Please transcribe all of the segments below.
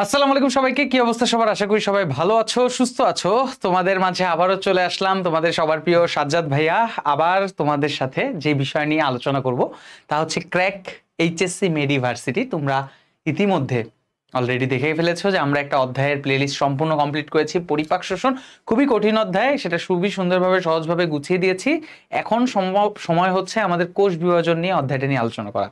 আসসালামু আলাইকুম সবাইকে। কি অবস্থা সবার? আশা করি সবাই ভালো আছো, সুস্থ আছো। তোমাদের মাঝে আবারও চলে আসলাম, তোমাদের সবার প্রিয় সাজ্জাদ ভাইয়া। আবার তোমাদের সাথে যে বিষয় নিয়ে আলোচনা করব তা হচ্ছে ক্র্যাক এইচএসসি মেড ইউনিভার্সিটি। তোমরা ইতিমধ্যে অলরেডি দেখেই ফেলেছো যে আমরা একটা অধ্যায়ের প্লেলিস্ট সম্পূর্ণ কমপ্লিট করেছি, পরিপাক শোষণ। খুবই কঠিন অধ্যায়, সেটা খুবই সুন্দরভাবে সহজভাবে গুছিয়ে দিয়েছি। এখন সময় হচ্ছে আমাদের কোষ বিভাজন নিয়ে অধ্যায়টা নিয়ে আলোচনা করা।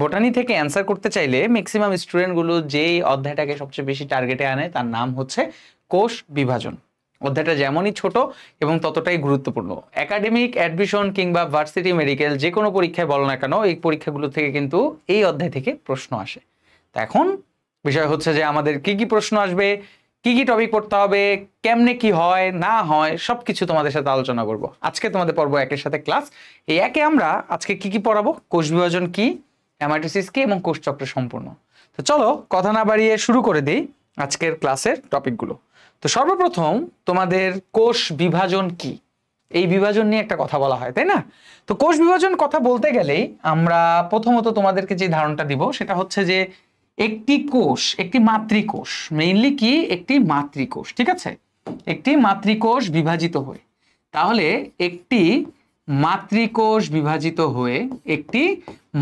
বোটানি থেকে অ্যান্সার করতে চাইলে ম্যাক্সিমাম স্টুডেন্টগুলো যেই অধ্যায়টাকে সবচেয়ে বেশি টার্গেটে আনে তার নাম হচ্ছে কোষ বিভাজন। অধ্যায়টা যেমনই ছোট এবং ততটাই গুরুত্বপূর্ণ। একাডেমিক, অ্যাডমিশন কিংবা ভার্সিটি, মেডিকেল যে কোনো পরীক্ষায় বলো না কেন, এই পরীক্ষাগুলো থেকে কিন্তু এই অধ্যায় থেকে প্রশ্ন আসে। তো এখন বিষয় হচ্ছে যে আমাদের কি কি প্রশ্ন আসবে, কি কি টপিক পড়তে হবে, কেমনে কি হয় না হয়, সবকিছু তোমাদের সাথে আলোচনা করব। আজকে তোমাদের পড়বো একের সাথে ক্লাস। এই একে আমরা আজকে কি কি পড়াবো, কোষ বিভাজন কি, মাইটোসিস কি এবং কোষচক্র সম্পূর্ণ। তো চলো কথা না বাড়িয়ে শুরু করে দেই আজকের ক্লাসের টপিকগুলো। তো সর্বপ্রথম তোমাদের কোষ বিভাজন কি, এই বিভাজন নিয়ে একটা কথা বলা হয়, তাই না? তো কোষ বিভাজন কথা বলতে গেলেই আমরা প্রথমত তোমাদেরকে যে ধারণাটা দিব সেটা হচ্ছে যে একটি কোষ, একটি মাতৃকোষ, মেইনলি কি একটি মাতৃকোষ, ঠিক আছে? একটি মাতৃকোষ বিভাজিত হয়ে, তাহলে একটি মাতৃকোষ বিভাজিত হয়ে একটি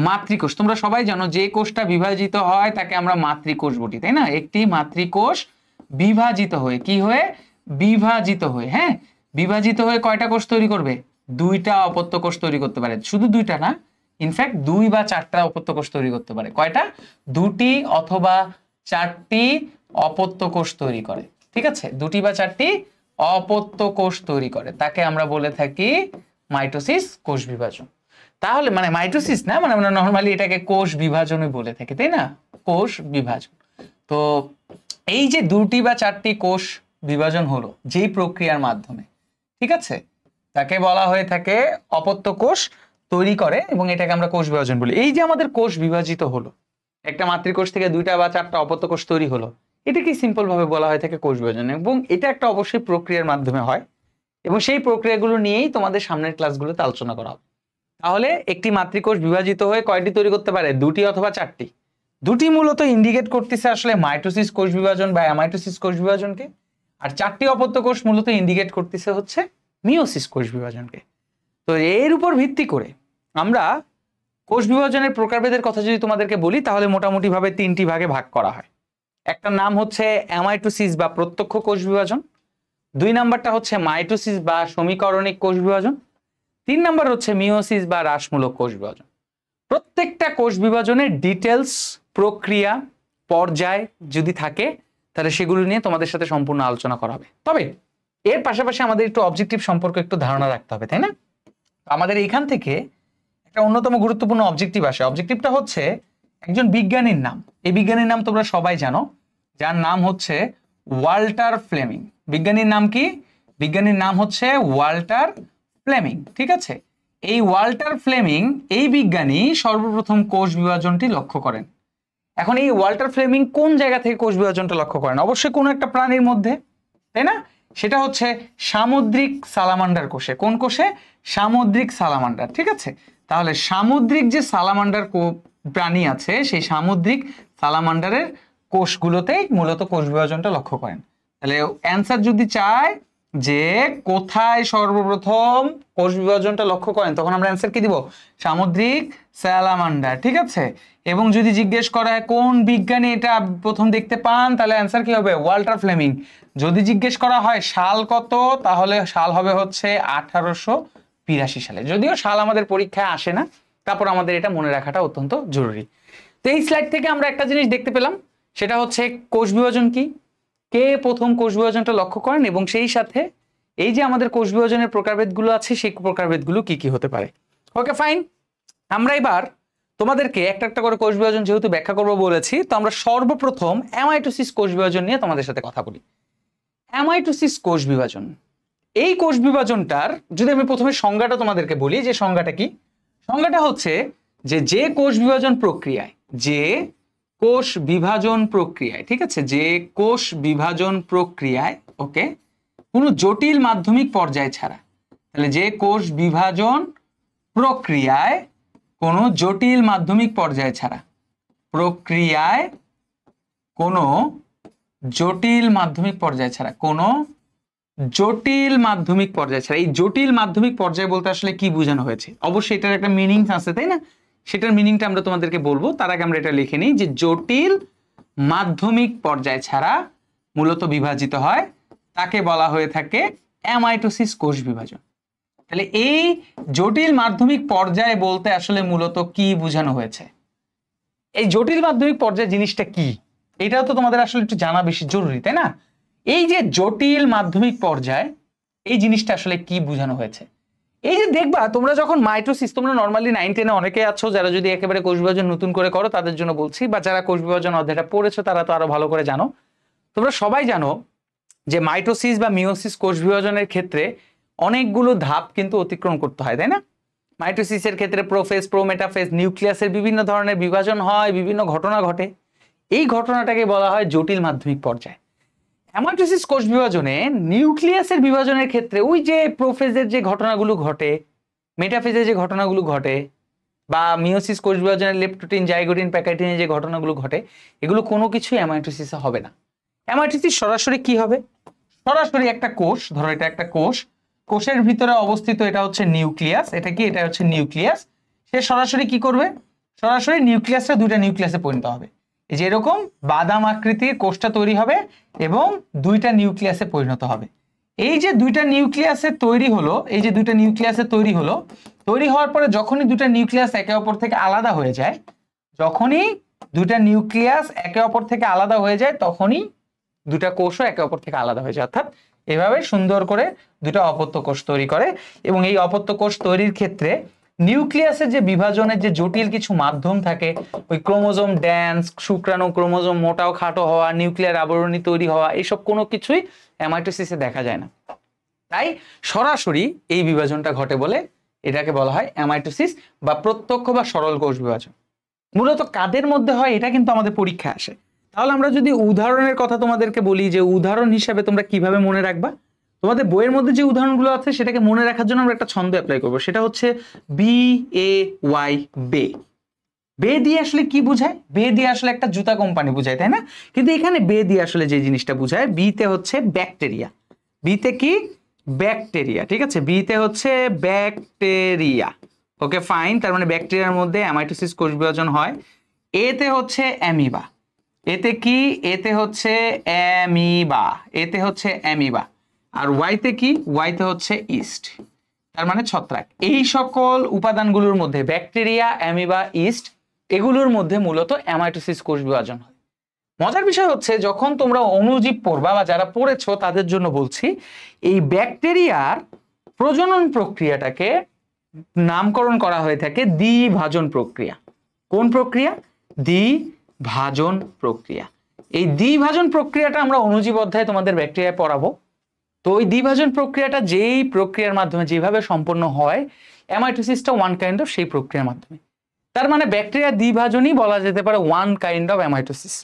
মাতৃকোষ, তোমরা সবাই জানো যে কোষটা বিভাজিত হয় তাকে আমরা মাতৃকোষ বলি, তাই না? একটি মাতৃকোষ বিভাজিত হয়ে, কি হয়ে? বিভাজিত হয়ে, হ্যাঁ, বিভাজিত হয়ে কয়টা কোষ তৈরি করবে? দুইটা অপত্য কোষ তৈরি করতে পারে। শুধু দুইটা না, ইনফ্যাক্ট দুই বা চারটা অপত্য কোষ তৈরি করতে পারে। কয়টা? দুটি অথবা চারটি অপত্য কোষ তৈরি করে, ঠিক আছে? দুটি বা চারটি অপত্য কোষ তৈরি করে, তাকে আমরা বলে থাকি মাইটোসিস, কোষ বিভাজন। তাহলে মানে মাইটোসিস না, মানে আমরা নরমালি এটাকে কোষ বিভাজনই বলে থাকি, তাই না? কোষ বিভাজন। তো এই যে দুটি বা চারটি কোষ বিভাজন হলো যেই প্রক্রিয়ার মাধ্যমে, ঠিক আছে, তাকে বলা হয়ে থাকে অপত্য কোষ তৈরি করে এবং এটাকে আমরা কোষ বিভাজন বলি। এই যে আমাদের কোষ বিভাজিত হলো, একটা মাতৃকোষ থেকে দুইটা বা চারটা অপত্য কোষ তৈরি হলো, এটাকে সিম্পল ভাবে বলা হয়ে থাকে কোষ বিভাজন। এবং এটা একটা অবশ্যই প্রক্রিয়ার মাধ্যমে হয় এবং সেই প্রক্রিয়াগুলো নিয়েই তোমাদের সামনের ক্লাসগুলোতে আলোচনা করা হবে। তাহলে একটি মাতৃকোষ বিভাজিত হয়ে কয়টি তৈরি করতে পারে? দুটি অথবা চারটি। দুটি মূলত ইন্ডিকেট করতেছে আসলে মাইটোসিস কোষ বিভাজন বা অ্যামাইটোসিস কোষ বিভাজনকে, আর চারটি অপত্য কোষ মূলত ইন্ডিকেট করতেছে হচ্ছে মিওসিস কোষ বিভাজনকে। তো এর উপর ভিত্তি করে আমরা কোষ বিভাজনের প্রকারভেদের কথা যদি তোমাদেরকে বলি, তাহলে মোটামুটি ভাবে তিনটি ভাগে ভাগ করা হয়। একটা নাম হচ্ছে অ্যামাইটোসিস বা প্রত্যক্ষ কোষ বিভাজন, দুই নাম্বারটা হচ্ছে মাইটোসিস বা সমীকরণিক কোষ বিভাজন, তিন নাম্বার হচ্ছে মিওসিস বা হ্রাসমূলক কোষ বিভাজন। প্রত্যেকটা কোষ বিভাজনের ডিটেলস, প্রক্রিয়া, পর্যায় যদি থাকে তাহলে সেগুলো নিয়ে তোমাদের সাথে সম্পূর্ণ আলোচনা করা হবে। তবে এর পাশাপাশি আমাদের একটু অবজেক্টিভ সম্পর্কে একটু ধারণা রাখতে হবে, তাই না? আমাদের এখান থেকে একটা অন্যতম গুরুত্বপূর্ণ অবজেক্টিভ আসে। অবজেক্টিভটা হচ্ছে একজন বিজ্ঞানীর নাম। এই বিজ্ঞানীর নাম তোমরা সবাই জানো, যার নাম হচ্ছে ওয়াল্টার ফ্লেমিং। বিজ্ঞানীর নাম কি? বিজ্ঞানীর নাম হচ্ছে ওয়াল্টার ফ্লেমিং, ঠিক আছে? এই ওয়াল্টার ফ্লেমিং, এই বিজ্ঞানী সর্বপ্রথম কোষ বিভাজনটি লক্ষ্য করেন। এখন এই ওয়াল্টার ফ্লেমিং কোন জায়গা থেকে কোষ বিভাজনটা লক্ষ্য করেন? অবশ্যই কোনো একটা প্রাণীর মধ্যে, তাই না? সেটা হচ্ছে সামুদ্রিক সালামান্ডার কোষে। কোন কোষে? সামুদ্রিক সালামান্ডার, ঠিক আছে? তাহলে সামুদ্রিক যে সালামান্ডার প্রাণী আছে, সেই সামুদ্রিক সালামান্ডারের কোষগুলোতেই মূলত কোষ বিভাজনটা লক্ষ্য করেন। তাহলে অ্যান্সার যদি চায় যে কোথায় সর্বপ্রথম কোষ বিভাজনটা লক্ষ্য করেন, তখন আমরা অ্যান্সার কি দিব? সামুদ্রিক স্যালামান্ডার, ঠিক আছে? এবং যদি জিজ্ঞেস করা হয় কোন বিজ্ঞানী এটা প্রথম দেখতে পান, তাহলে অ্যান্সার কি হবে? Walter Fleming. যদি জিজ্ঞেস করা হয় সাল কত, তাহলে সাল হবে হচ্ছে 1882 সালে। যদিও সাল আমাদের পরীক্ষায় আসে না, তারপর আমাদের এটা মনে রাখাটা অত্যন্ত জরুরি। তো এই স্লাইড থেকে আমরা একটা জিনিস দেখতে পেলাম, সেটা হচ্ছে কোষ বিভাজন কি, কে প্রথম কোষ বিভাজনটা লক্ষ্য করেন এবং সেই সাথে এই যে আমাদের কোষ বিভাজনের প্রকারভেদগুলো আছে সেই প্রকারভেদগুলো কি কি হতে পারে। ওকে ফাইন, আমরা এবার তোমাদেরকে একটা একটা করে কোষ বিভাজন যেহেতু ব্যাখ্যা করবো বলেছি, তো আমরা সর্বপ্রথম অ্যামাইটোসিস কোষ বিভাজন নিয়ে তোমাদের সাথে কথা বলি। অ্যামাইটোসিস কোষ বিভাজন, এই কোষ বিভাজনটার যদি আমি প্রথমে সংজ্ঞাটা তোমাদেরকে বলি, যে সংজ্ঞাটা কি? সংজ্ঞাটা হচ্ছে যে কোষ বিভাজন প্রক্রিয়ায়, যে কোষ বিভাজন প্রক্রিয়ায়, ঠিক আছে, যে কোষ বিভাজন প্রক্রিয়ায়, ওকে, কোনো জটিল মাধ্যমিক পর্যায় ছাড়া, তাহলে যে কোষ বিভাজন প্রক্রিয়ায় কোনো জটিল মাধ্যমিক পর্যায় ছাড়া, প্রক্রিয়ায় কোনো জটিল মাধ্যমিক পর্যায় ছাড়া, কোনো জটিল মাধ্যমিক পর্যায় ছাড়া। এই জটিল মাধ্যমিক পর্যায় বলতে আসলে কি বোঝানো হয়েছে? অবশ্যই এটার একটা মিনিং আছে, তাই না? সেটার মিনিংটা আমরা তোমাদেরকে বলবো, তার আগে আমরা এটা লিখে নিই যে জটিল মাধ্যমিক পর্যায় ছাড়া মূলত বিভাজিত হয়, তাকে বলা হয়ে থাকে অ্যামাইটোসিস কোষ বিভাজন। তাহলে এই জটিল মাধ্যমিক পর্যায় বলতে আসলে মূলত কি বোঝানো হয়েছে? এই জটিল মাধ্যমিক পর্যায় জিনিসটা কি, এটাও তো তোমাদের আসলে একটু জানা বেশি জরুরি, তাই না? এই যে জটিল মাধ্যমিক পর্যায়, এই জিনিসটা আসলে কি বোঝানো হয়েছে? এই যে দেখবা তোমরা যখন মাইটোসিস, তোমরা নর্মালি 9-10 অনেকে আছো যারা যদি একেবারে কোষ বিভাজন নতুন করে করো তাদের জন্য বলছি, বা যারা কোষ বিভাজন অধ্যায়টা পড়েছো তারা তো আরো ভালো করে জানো। তোমরা সবাই জানো যে মাইটোসিস বা মিওসিস কোষ বিভাজনের ক্ষেত্রে অনেকগুলো ধাপ কিন্তু অতিক্রম করতে হয়, তাই না? মাইটোসিসের ক্ষেত্রে প্রোফেজ, প্রোমেটাফেজ, নিউক্লিয়াসের বিভিন্ন ধরনের বিভাজন হয়, বিভিন্ন ঘটনা ঘটে। এই ঘটনাটাকে বলা হয় জটিল মাধ্যমিক পর্যায়। অ্যামাইটোসিস কোষ বিভাজনে নিউক্লিয়াসের বিভাজনের ক্ষেত্রে ওই যে প্রোফেজের যে ঘটনাগুলো ঘটে, মেটাফেজের যে ঘটনাগুলো ঘটে, বা মিওসিস কোষ বিভাজনের লেপটোটিন, জাইগোটিন, প্যাকাইটিনের যে ঘটনাগুলো ঘটে, এগুলো কোনো কিছুই অ্যামাইটোসিসে হবে না। অ্যামাইটোসিস সরাসরি কি হবে? সরাসরি একটা কোষ, ধরো এটা একটা কোষ, কোষের ভিতরে অবস্থিত এটা হচ্ছে নিউক্লিয়াস, এটা কি, এটা হচ্ছে নিউক্লিয়াস। সে সরাসরি কি করবে? সরাসরি নিউক্লিয়াসটা দুইটা নিউক্লিয়াসে পরিণত হবে। এই যে এরকম বাদাম আকৃতির কোষটা তৈরি হবে এবং দুইটা নিউক্লিয়াসে পরিণত হবে। এই যে দুইটা নিউক্লিয়াসে তৈরি হলো, এই যে দুইটা নিউক্লিয়াসে তৈরি হলো, তৈরি হওয়ার পরে যখনই দুইটা নিউক্লিয়াস একে অপর থেকে আলাদা হয়ে যায়, যখনই দুইটা নিউক্লিয়াস একে অপর থেকে আলাদা হয়ে যায়, তখনই দুটা কোষও একে অপর থেকে আলাদা হয়ে যায়। অর্থাৎ এভাবে সুন্দর করে দুটা অপত্য কোষ তৈরি করে। এবং এই অপত্য কোষ তৈরির ক্ষেত্রে নিউক্লিয়াসের যে বিভাজনের যে জটিল কিছু মাধ্যম থাকে, ওই ক্রোমোজোম ড্যান্স, শুক্রাণু ক্রোমোজোম মোটাও খাটো হওয়া, নিউক্লিয়ার আবরণী তৈরি হওয়া, এইসব কোনো কিছুই অ্যামাইটোসিসে দেখা যায় না। তাই সরাসরি এই বিভাজনটা ঘটে বলে এটাকে বলা হয় অ্যামাইটোসিস বা প্রত্যক্ষ বা সরল কোষ বিভাজন। মূলত কাদের মধ্যে হয় এটা কিন্তু আমাদের পরীক্ষায় আসে। তাহলে আমরা যদি উদাহরণের কথা তোমাদেরকে বলি, যে উদাহরণ হিসাবে তোমরা কিভাবে মনে রাখবা, তোমাদের বইয়ের মধ্যে যে উদাহরণগুলো আছে সেটাকে মনে রাখার জন্য আমরা একটা ছন্দ অ্যাপ্লাই করবো, সেটা হচ্ছে BAY, বে। বে দিয়ে আসলে কি বোঝায়? বে দিয়ে আসলে একটা জুতা কোম্পানি বোঝায়, তাই না? কিন্তু এখানে বে দিয়ে আসলে যে জিনিসটা বোঝায়, বিতে হচ্ছে ব্যাকটেরিয়া। বিতে কি? ব্যাকটেরিয়া, ঠিক আছে? বিতে হচ্ছে ব্যাকটেরিয়া। ওকে ফাইন, তার মানে ব্যাকটেরিয়ার মধ্যে অ্যামাইটোসিস কোষ বিভাজন হয়। এতে হচ্ছে অ্যামিবা। এতে কি? এতে হচ্ছে অ্যামিবা, এতে হচ্ছে অ্যামিবা। আর ওয়াইতে কি? ওয়াইতে হচ্ছে ইস্ট, তার মানে ছত্রাক। এই সকল উপাদানগুলোর মধ্যে ব্যাকটেরিয়া, অ্যামিবা, ইস্ট, এগুলোর মধ্যে মূলত অ্যামাইটোসিস কোষ বিভাজন হয়। মজার বিষয় হচ্ছে যখন তোমরা অণুজীব পড়বা, বা যারা পড়েছো তাদের জন্য বলছি, এই ব্যাকটেরিয়ার প্রজনন প্রক্রিয়াটাকে নামকরণ করা হয়ে থাকে দ্বিভাজন প্রক্রিয়া। কোন প্রক্রিয়া? দ্বিভাজন প্রক্রিয়া। এই দ্বিভাজন প্রক্রিয়াটা আমরা অণুজীব অধ্যায়ে তোমাদের ব্যাকটেরিয়ায় পড়াবো। তো ওই দ্বিভাজন প্রক্রিয়াটা যেই প্রক্রিয়ার মাধ্যমে যেভাবে সম্পন্ন হয়, অ্যামাইটোসিসটা ওয়ান কাইন্ড অফ সেই প্রক্রিয়ার মাধ্যমে। তার মানে ব্যাকটেরিয়া দ্বিভাজনই বলা যেতে পারে ওয়ান কাইন্ড অফ অ্যামাইটোসিস।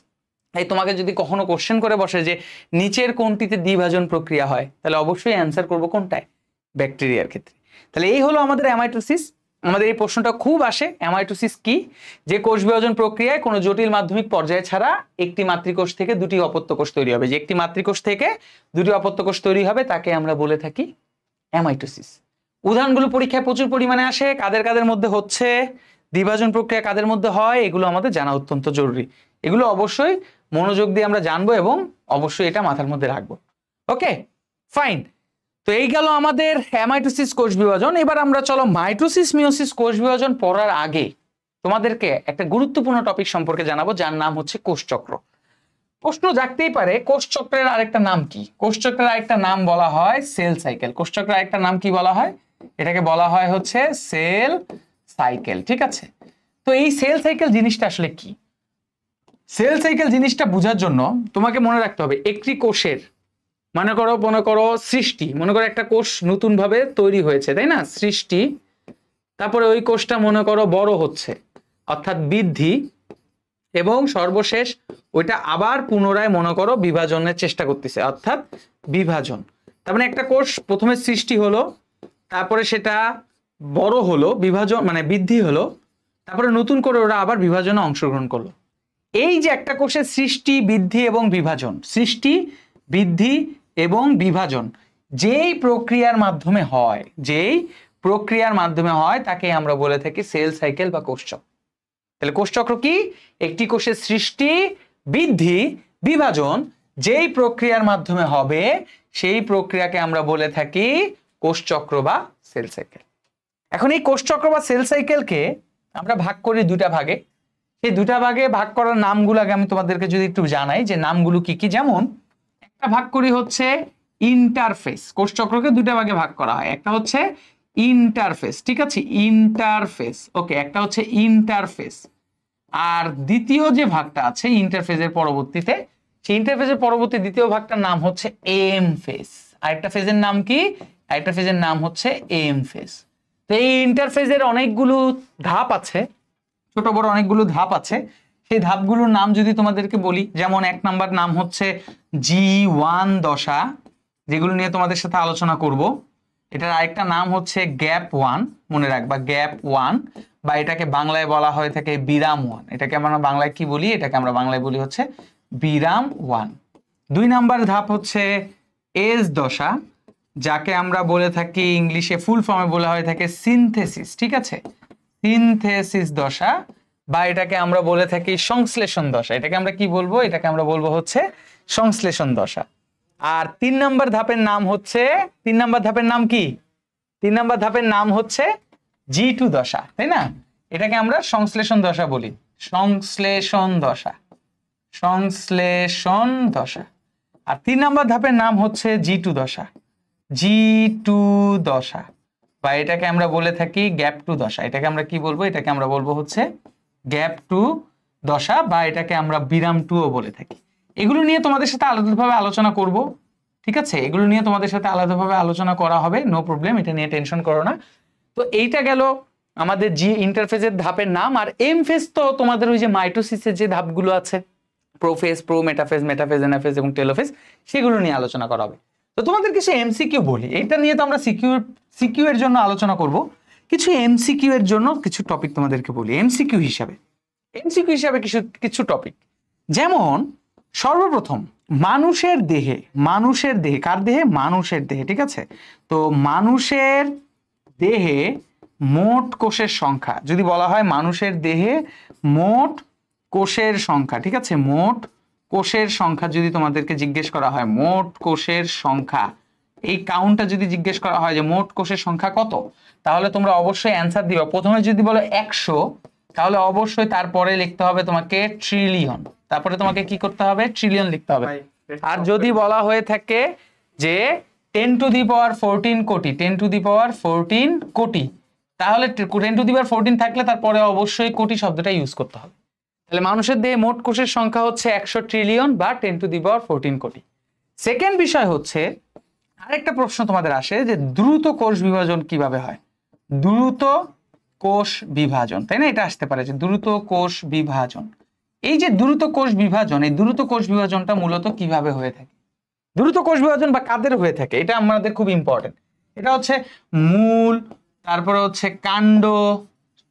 এই তোমাকে যদি কখনো কোশ্চেন করে বসে যে নিচের কোনটিতে দ্বিভাজন প্রক্রিয়া হয়, তাহলে অবশ্যই অ্যান্সার করবো কোনটায়? ব্যাকটেরিয়ার ক্ষেত্রে। তাহলে এই হলো আমাদের অ্যামাইটোসিস। আমাদের এই প্রশ্নটা খুব আসে, অ্যামাইটোসিস কি? যে কোষ বিভাজন প্রক্রিয়ায় কোনো জটিল মাধ্যমিক পর্যায়ে ছাড়া একটি মাতৃকোষ থেকে দুটি অপত্য কোষ তৈরি হবে। যে একটি মাতৃকোষ থেকে দুটি অপত্য কোষ তৈরি হবে তাকে আমরা বলে থাকি অ্যামাইটোসিস। উদাহরণগুলো পরীক্ষায় প্রচুর পরিমাণে আসে, কাদের কাদের মধ্যে হচ্ছে, দ্বিভাজন প্রক্রিয়া কাদের মধ্যে হয়, এগুলো আমাদের জানা অত্যন্ত জরুরি। এগুলো অবশ্যই মনোযোগ দিয়ে আমরা জানবো এবং অবশ্যই এটা মাথার মধ্যে রাখবো। Okay fine. তো এই গেল আমাদের অ্যামাইটোসিস কোষ বিভাজন। এবার আমরা চলো মাইটোসিস মিওসিস কোষ বিভাজন পড়ার আগে তোমাদেরকে একটা গুরুত্বপূর্ণ টপিক সম্পর্কে জানাবো, যার নাম হচ্ছে কোষচক্র। প্রশ্ন জাগতেই পারে কোষচক্রের আরেকটা নাম কি? কোষচক্রের আরেকটা নাম বলা হয় সেল সাইকেল। কোষচক্রের আরেকটা নাম কি বলা হয়? এটাকে বলা হয় হচ্ছে সেল সাইকেল, ঠিক আছে? তো এই সেল সাইকেল জিনিসটা আসলে কি? সেল সাইকেল জিনিসটা বোঝার জন্য তোমাকে মনে রাখতে হবে একটি কোষের, মনে করো সৃষ্টি, মনে করো একটা কোষ নতুন ভাবে তৈরি হয়েছে, তাই না? সৃষ্টি, তারপরে ওই কোষটা মনে করো বড় হচ্ছে অর্থাৎ বৃদ্ধি, এবং সর্বশেষ ওইটা আবার পুনরায় মনে করো বিভাজনের চেষ্টা করতেছে অর্থাৎ বিভাজন। তার মানে একটা কোষ প্রথমে সৃষ্টি হলো, তারপরে সেটা বড় হলো, বিভাজন মানে বৃদ্ধি হলো, তারপরে নতুন করে ওরা আবার বিভাজনে অংশগ্রহণ করলো। এই যে একটা কোষের সৃষ্টি, বৃদ্ধি এবং বিভাজন, সৃষ্টি, বৃদ্ধি এবং বিভাজন যেই প্রক্রিয়ার মাধ্যমে হয়, তাকে আমরা বলে থাকি সেল সাইকেল বা কোষচক্র। তাহলে কোষচক্র কি? একটি কোষের সৃষ্টি, বৃদ্ধি, বিভাজন যেই প্রক্রিয়ার মাধ্যমে হবে সেই প্রক্রিয়াকে আমরা বলে থাকি কোষচক্র বা সেল সাইকেল। এখন এই কোষচক্র বা সেল সাইকেলকে আমরা ভাগ করি দুটা ভাগে। সেই দুটা ভাগে ভাগ করার নামগুলো আগে আমি তোমাদেরকে যদি একটু জানাই যে নামগুলো কি কি। যেমন একটা ভাগ করি হচ্ছে ইন্টারফেস। কোষচক্রকে দুটা ভাগে ভাগ করা হয়, একটা হচ্ছে ইন্টারফেস, ঠিক আছে, ইন্টারফেস, ওকে, একটা হচ্ছে ইন্টারফেস। আর দ্বিতীয় যে ভাগটা আছে ইন্টারফেসের পরবর্তীতে, সেই ইন্টারফেসের পরবর্তী দ্বিতীয় ভাগটার নাম হচ্ছে এম ফেস। আরেকটা ফেজের নাম কি? আরেকটা ফেজের নাম হচ্ছে এম ফেস। তো এই ইন্টারফেসের অনেকগুলো ধাপ আছে, ছোট বড় অনেকগুলো ধাপ আছে। সেই ধাপগুলোর নাম যদি তোমাদেরকে বলি, যেমন এক নাম্বার নাম হচ্ছে G1 দশা, যেগুলো নিয়ে তোমাদের সাথে আলোচনা করব। এটার আরেকটা নাম হচ্ছে গ্যাপ 1, মনে রাখবা গ্যাপ 1, বা এটাকে বাংলায় বলা হয়ে থাকে বিরাম 1। এটাকে আমরা বাংলায় কি বলি? এটাকে আমরা বাংলায় বলি হচ্ছে বিরাম 1। 2 নাম্বার ধাপ হচ্ছে এস দশা, যাকে আমরা বলে থাকি ইংলিশে ফুল ফর্মে বলা হয়ে থাকে সিনথেসিস, ঠিক আছে, সিনথেসিস দশা, বা এটাকে আমরা বলে থাকি সংশ্লেষণ দশা। এটাকে আমরা কি বলবো? এটাকে আমরা বলবো হচ্ছে সংশ্লেষণ দশা। আর 3 নাম্বার ধাপের নাম হচ্ছে, 3 নাম্বার ধাপের নাম কি? 3 নাম্বার ধাপের নাম হচ্ছে G2 দশা, তাই না? এটাকে আমরা সংশ্লেষণ দশা বলি, সংশ্লেষণ দশা, সংশ্লেষণ দশা। আর 3 নাম্বার ধাপের নাম হচ্ছে G2 দশা, G2 দশা, বা এটাকে আমরা বলে থাকি গ্যাপ 2 দশা। এটাকে আমরা কি বলবো? এটাকে আমরা বলবো হচ্ছে গ্যাপ 2 দশা, বা এটাকে আমরা বিরাম 2 ও বলে থাকি। এগুলো নিয়ে তোমাদের সাথে আলাদাভাবে আলোচনা করব, ঠিক আছে, এগুলো নিয়ে তোমাদের সাথে আলাদাভাবে আলোচনা করা হবে, নো প্রবলেম, এটা নিয়ে টেনশন করো না। তো এইটা গেল আমাদের জি ইন্টারফেসের ধাপের নাম। আর এম ফেজ তো তোমাদের ওই যে মাইটোসিসের যে ধাপগুলো আছে, prophase, pro metaphase, metaphase, anaphase এবং টেলোফেজ, সেগুলো নিয়ে আলোচনা করা হবে। তো তোমাদের কিছু এমসিকিউ বলি, এটা নিয়ে তো আমরা সিকিউ এর জন্য আলোচনা করব। কিছু এমসিকিউ এর জন্য কিছু টপিক তোমাদেরকে বলি এমসিকিউ হিসাবে, কিছু টপিক। যেমন সর্বপ্রথম মানুষের দেহে, কার দেহে? মানুষের দেহে, ঠিক আছে। তো মানুষের দেহে মোট কোষের সংখ্যা যদি বলা হয়, মানুষের দেহে মোট কোষের সংখ্যা, ঠিক আছে, মোট কোষের সংখ্যা যদি তোমাদেরকে জিজ্ঞেস করা হয়, মোট কোষের সংখ্যা, এই কাউন্টটা যদি জিজ্ঞেস করা হয় যে মোট কোষের সংখ্যা কত, তাহলে তোমরা অবশ্যই অ্যান্সার দিবা। প্রথমে যদি বলো 100, তাহলে অবশ্যই তারপরে লিখতে হবে তোমাকে ট্রিলিয়ন, তারপরে তোমাকে কি করতে হবে? ট্রিলিয়ন লিখতে হবে। আর যদি বলা হয়ে থাকে যে 10 টু দি পাওয়ার 14 কোটি, 10 টু দি পাওয়ার 14 কোটি, তাহলে 10 টু দি পাওয়ার 14 থাকলে তারপরে অবশ্যই কোটি শব্দটা ইউজ করতে হবে। তাহলে মানুষের দেহে মোট কোষের সংখ্যা হচ্ছে 100 ট্রিলিয়ন বা 10 টু দি পাওয়ার 14 কোটি। সেকেন্ড বিষয় হচ্ছে, আরেকটা প্রশ্ন তোমাদের আসে যে দ্রুত কোষ বিভাজন কিভাবে হয়? দ্রুত কোষ বিভাজন, তাই না? এটা আসতে পারে যে দ্রুত কোষ বিভাজন। এই যে দ্রুত কোষ বিভাজন, এই দ্রুত কোষ বিভাজনটা মূলত কিভাবে হয়ে থাকে? দ্রুত কোষ বিভাজন বা কাদের হয়ে থাকে, এটা আমাদের খুব ইম্পর্টেন্ট। এটা হচ্ছে মূল, তারপরে হচ্ছে কাণ্ড,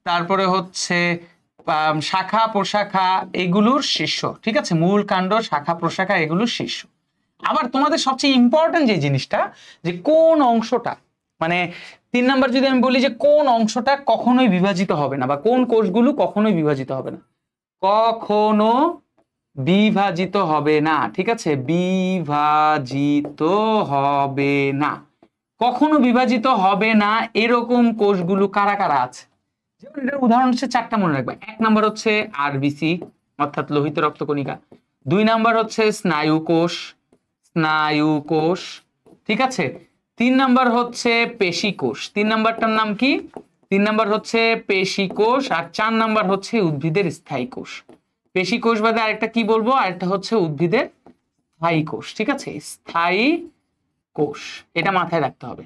তারপরে হচ্ছে শাখা প্রশাখা, এগুলোর শীর্ষ, ঠিক আছে, মূল, কাণ্ড, শাখা প্রশাখা এগুলোর শীর্ষ। আবার তোমাদের সবচেয়ে ইম্পর্টেন্ট যে জিনিসটা, যে কোন অংশটা, মানে 3 নাম্বার যদি আমি বলি যে কোন অংশটা কখনোই বিভাজিত হবে না, বা কোন কোষগুলো কখনোই বিভাজিত হবে না, কখনো বিভাজিত হবে না, ঠিক আছে, বিভাজিত হবে না, কখনো বিভাজিত হবে না, এরকম কোষগুলো কারা কারা আছে? যেমন এটার উদাহরণ হচ্ছে 4টা মনে রাখবে। 1 নাম্বার হচ্ছে আরবিসি অর্থাৎ লোহিত রক্তকণিকা, 2 নাম্বার হচ্ছে স্নায়ু কোষ, ঠিক আছে, 3 নাম্বার হচ্ছে পেশি কোষ, 3 নাম্বারটার নাম কি? 3 নাম্বার হচ্ছে পেশি কোষ, আর 4 নাম্বার হচ্ছে উদ্ভিদের স্থায়ী কোষ। পেশি কোষ বাদে আরেকটা কি বলবো? আরেকটা হচ্ছে উদ্ভিদের স্থায়ী কোষ, ঠিক আছে, স্থায়ী কোষ, এটা মাথায় রাখতে হবে।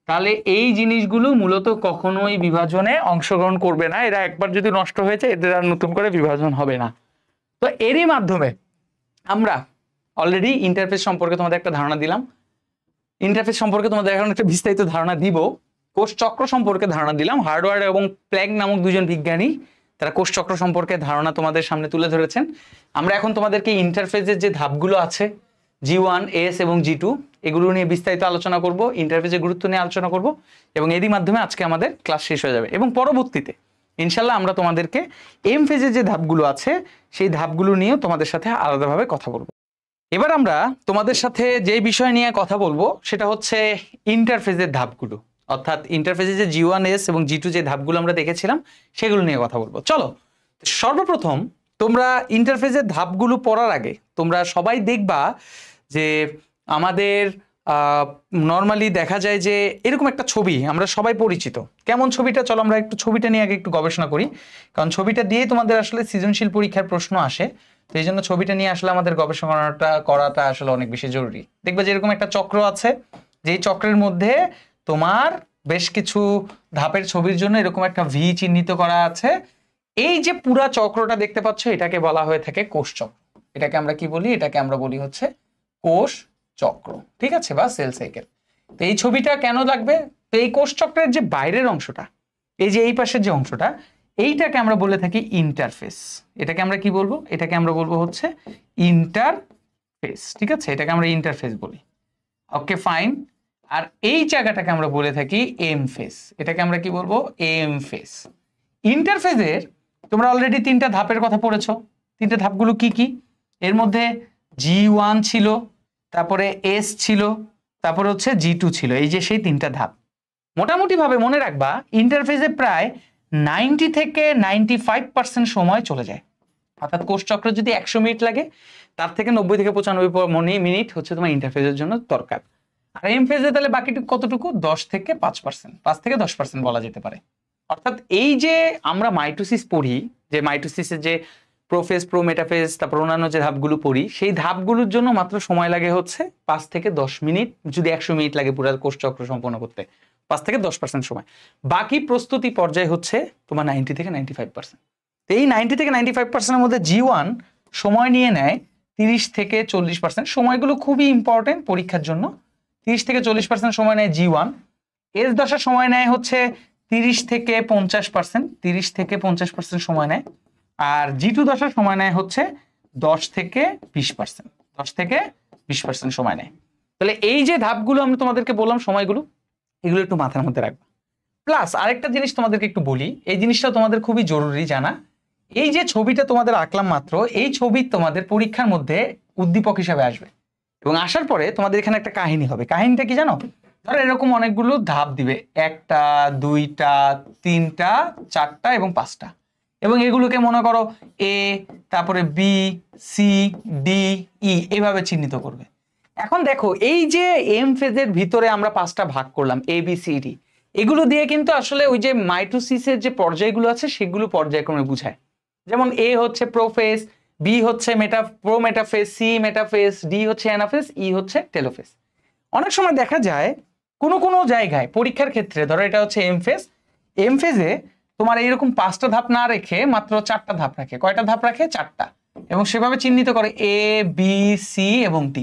তাহলে এই জিনিসগুলো মূলত কখনোই বিভাজনে অংশগ্রহণ করবে না, এরা একবার যদি নষ্ট হয়েছে এদের আর নতুন করে বিভাজন হবে না। তো এরই মাধ্যমে আমরা অলরেডি ইন্টারফেস সম্পর্কে তোমাদের একটা ধারণা দিলাম, ইন্টারফেস সম্পর্কে তোমাদের এখন একটা বিস্তারিত ধারণা দিব, কোষ চক্র সম্পর্কে ধারণা দিলাম। হার্ডওয়ার্ড এবং প্ল্যাঙ্ক নামক দুজন বিজ্ঞানী তারা কোষ চক্র সম্পর্কে ধারণা তোমাদের সামনে তুলে ধরেছেন। আমরা এখন তোমাদেরকে ইন্টারফেজের যে ধাপগুলো আছে G1, S এবং G2 এগুলো নিয়ে বিস্তারিত আলোচনা করব, ইন্টারফেজের গুরুত্ব নিয়ে আলোচনা করব এবং এরই মাধ্যমে আজকে আমাদের ক্লাস শেষ হয়ে যাবে এবং পরবর্তীতে ইনশাল্লাহ আমরা তোমাদেরকে এম ফেজের যে ধাপগুলো আছে সেই ধাপগুলো নিয়েও তোমাদের সাথে আলাদাভাবে কথা বলবো। এবার আমরা তোমাদের সাথে যে বিষয় নিয়ে কথা বলবো সেটা হচ্ছে ইন্টারফেজের ধাপগুলো, অর্থাৎ ইন্টারফেজে যে G1, S এবং G2 যে ধাপগুলো আমরা দেখেছিলাম সেগুলো নিয়ে কথা বলবো। চলো, সর্বপ্রথম তোমরা ইন্টারফেজের ধাপগুলো পড়ার আগে তোমরা সবাই দেখবা যে আমাদের নর্মালি দেখা যায় যে এরকম একটা ছবি আমরা সবাই পরিচিত। কেমন ছবিটা? চলো আমরা একটু ছবিটা নিয়ে আগে একটু গবেষণা করি, কারণ ছবিটা দিয়ে তোমাদের আসলে সৃজনশীল পরীক্ষার প্রশ্ন আসে। তো এই জন্য ছবিটা নিয়ে আসলে আমাদের গবেষণা করাটা আসলে অনেক বেশি জরুরি। দেখবে যে এরকম একটা চক্র আছে, যেই চক্রের মধ্যে তোমার বেশ কিছু ধাপের ছবির জন্য এরকম একটা ভি চিহ্নিত করা আছে। এই যে পুরা চক্রটা দেখতে পাচ্ছ এটাকে বলা হয়ে থাকে কোষ চক্র। এটাকে আমরা কি বলি? এটাকে আমরা বলি হচ্ছে কোষ চক্র, ঠিক আছে, বা সেল সাইকেল। তো এই ছবিটা কেন লাগবে? তো এই কোষ চক্রের যে বাইরের অংশটা, এই যে এই পাশের যে অংশটা, এইটাকে আমরা বলে থাকি ইন্টারফেস। এটাকে আমরা কি বলবো? এটাকে আমরা বলবো হচ্ছে ইন্টারফেস, ঠিক আছে, এটাকে আমরা ইন্টারফেস বলি। Okay fine. আর এই জায়গাটাকে আমরা বলে থাকি এম ফেস। এটাকে আমরা কি বলবো? M phase. ইন্টারফেসের তোমরা অলরেডি 3টা ধাপের কথা পড়েছো। 3টে ধাপগুলো কি কি? এর মধ্যে G1 ছিল, তারপরে S ছিল, তারপরে হচ্ছে G2 ছিল। এই যে সেই 3টা ধাপ মোটামুটি ভাবে মনে রাখবা ইন্টারফেসে প্রায় 90 থেকে 95% সময় চলে যায়। অর্থাৎ কোষ চক্র যদি 100 মিনিট লাগে, তার থেকে 90 থেকে 95 মিনিট হচ্ছে তোমার ইন্টারফেসের জন্য দরকার। আর এম ফেজে তাহলে বাকিটুকু কতটুকু? 10 থেকে 5%, 5 থেকে 10% বলা যেতে পারে। অর্থাৎ এই যে আমরা মাইটোসিস পড়ি, যে মাইটোসিসের যে প্রোফেজ, প্রোমেটাফেজ, তারপর অন্যান্য যে ধাপগুলো পড়ি, সেই ধাপগুলোর জন্য মাত্র সময় লাগে হচ্ছে 5 থেকে 10 মিনিট। যদি 100 মিনিট লাগে পুরো কোষ চক্র সম্পন্ন করতে, 5 থেকে 10% সময়। বাকি প্রস্তুতি পর্যায়ে হচ্ছে তোমার 90 থেকে 95%। তো এই 90 থেকে 95%-এর মধ্যে G1 সময় নিয়ে নেয় 30 থেকে 40%। সময়গুলো খুবই ইম্পর্টেন্ট পরীক্ষার জন্য। 30 থেকে 40% সময় নেয় G1। S দশা সময় নেয় হচ্ছে 30 থেকে 50%, 30 থেকে 50% সময় নেয়। আর G2 দশা সময় নেয় হচ্ছে 10 থেকে 20%, 10 থেকে 20% সময় নেয়। তাহলে এই যে ধাপগুলো আমি তোমাদেরকে বললাম সময়গুলো, এগুলো একটু মাথার মধ্যে রাখবা। প্লাস আরেকটা জিনিস তোমাদেরকে একটু বলি, এই জিনিসটা তোমাদের খুবই জরুরি জানা। এই যে ছবিটা তোমাদের আঁকলাম মাত্র, এই ছবি তোমাদের পরীক্ষার মধ্যে উদ্দীপক হিসাবে আসবে এবং আসার পরে তোমাদের এখানে একটা কাহিনী হবে। কাহিনীটা কি জানো? ধরো এরকম অনেকগুলো ধাপ দিবে, 1টা 2টা 3টা 4টা এবং 5টা, এবং এগুলোকে মনে করো A, তারপরে B, C, D, E এইভাবে চিহ্নিত করবে। এখন দেখো এই যে এম ফেজের ভিতরে আমরা 5টা ভাগ করলাম A, B, C, D, এগুলো দিয়ে কিন্তু আসলে ওই যে মাইটোসিসের যে পর্যায়গুলো আছে সেগুলো পর্যায়ক্রমে বুঝায়। যেমন A হচ্ছে প্রোফেজ, B হচ্ছে প্রোমেটাফেজ, C মেটাফেজ, D হচ্ছে অ্যানাফেজ, E হচ্ছে টেলোফেজ। অনেক সময় দেখা যায় কোনো জায়গায় পরীক্ষার ক্ষেত্রে, ধরো এটা হচ্ছে এম ফেজ, এম ফেজে তোমার এইরকম 5টা ধাপ না রেখে মাত্র 4টা ধাপ রাখে। কয়টা ধাপ রাখে? 4টা। এবং সেভাবে চিহ্নিত করে A, B, C এবং D।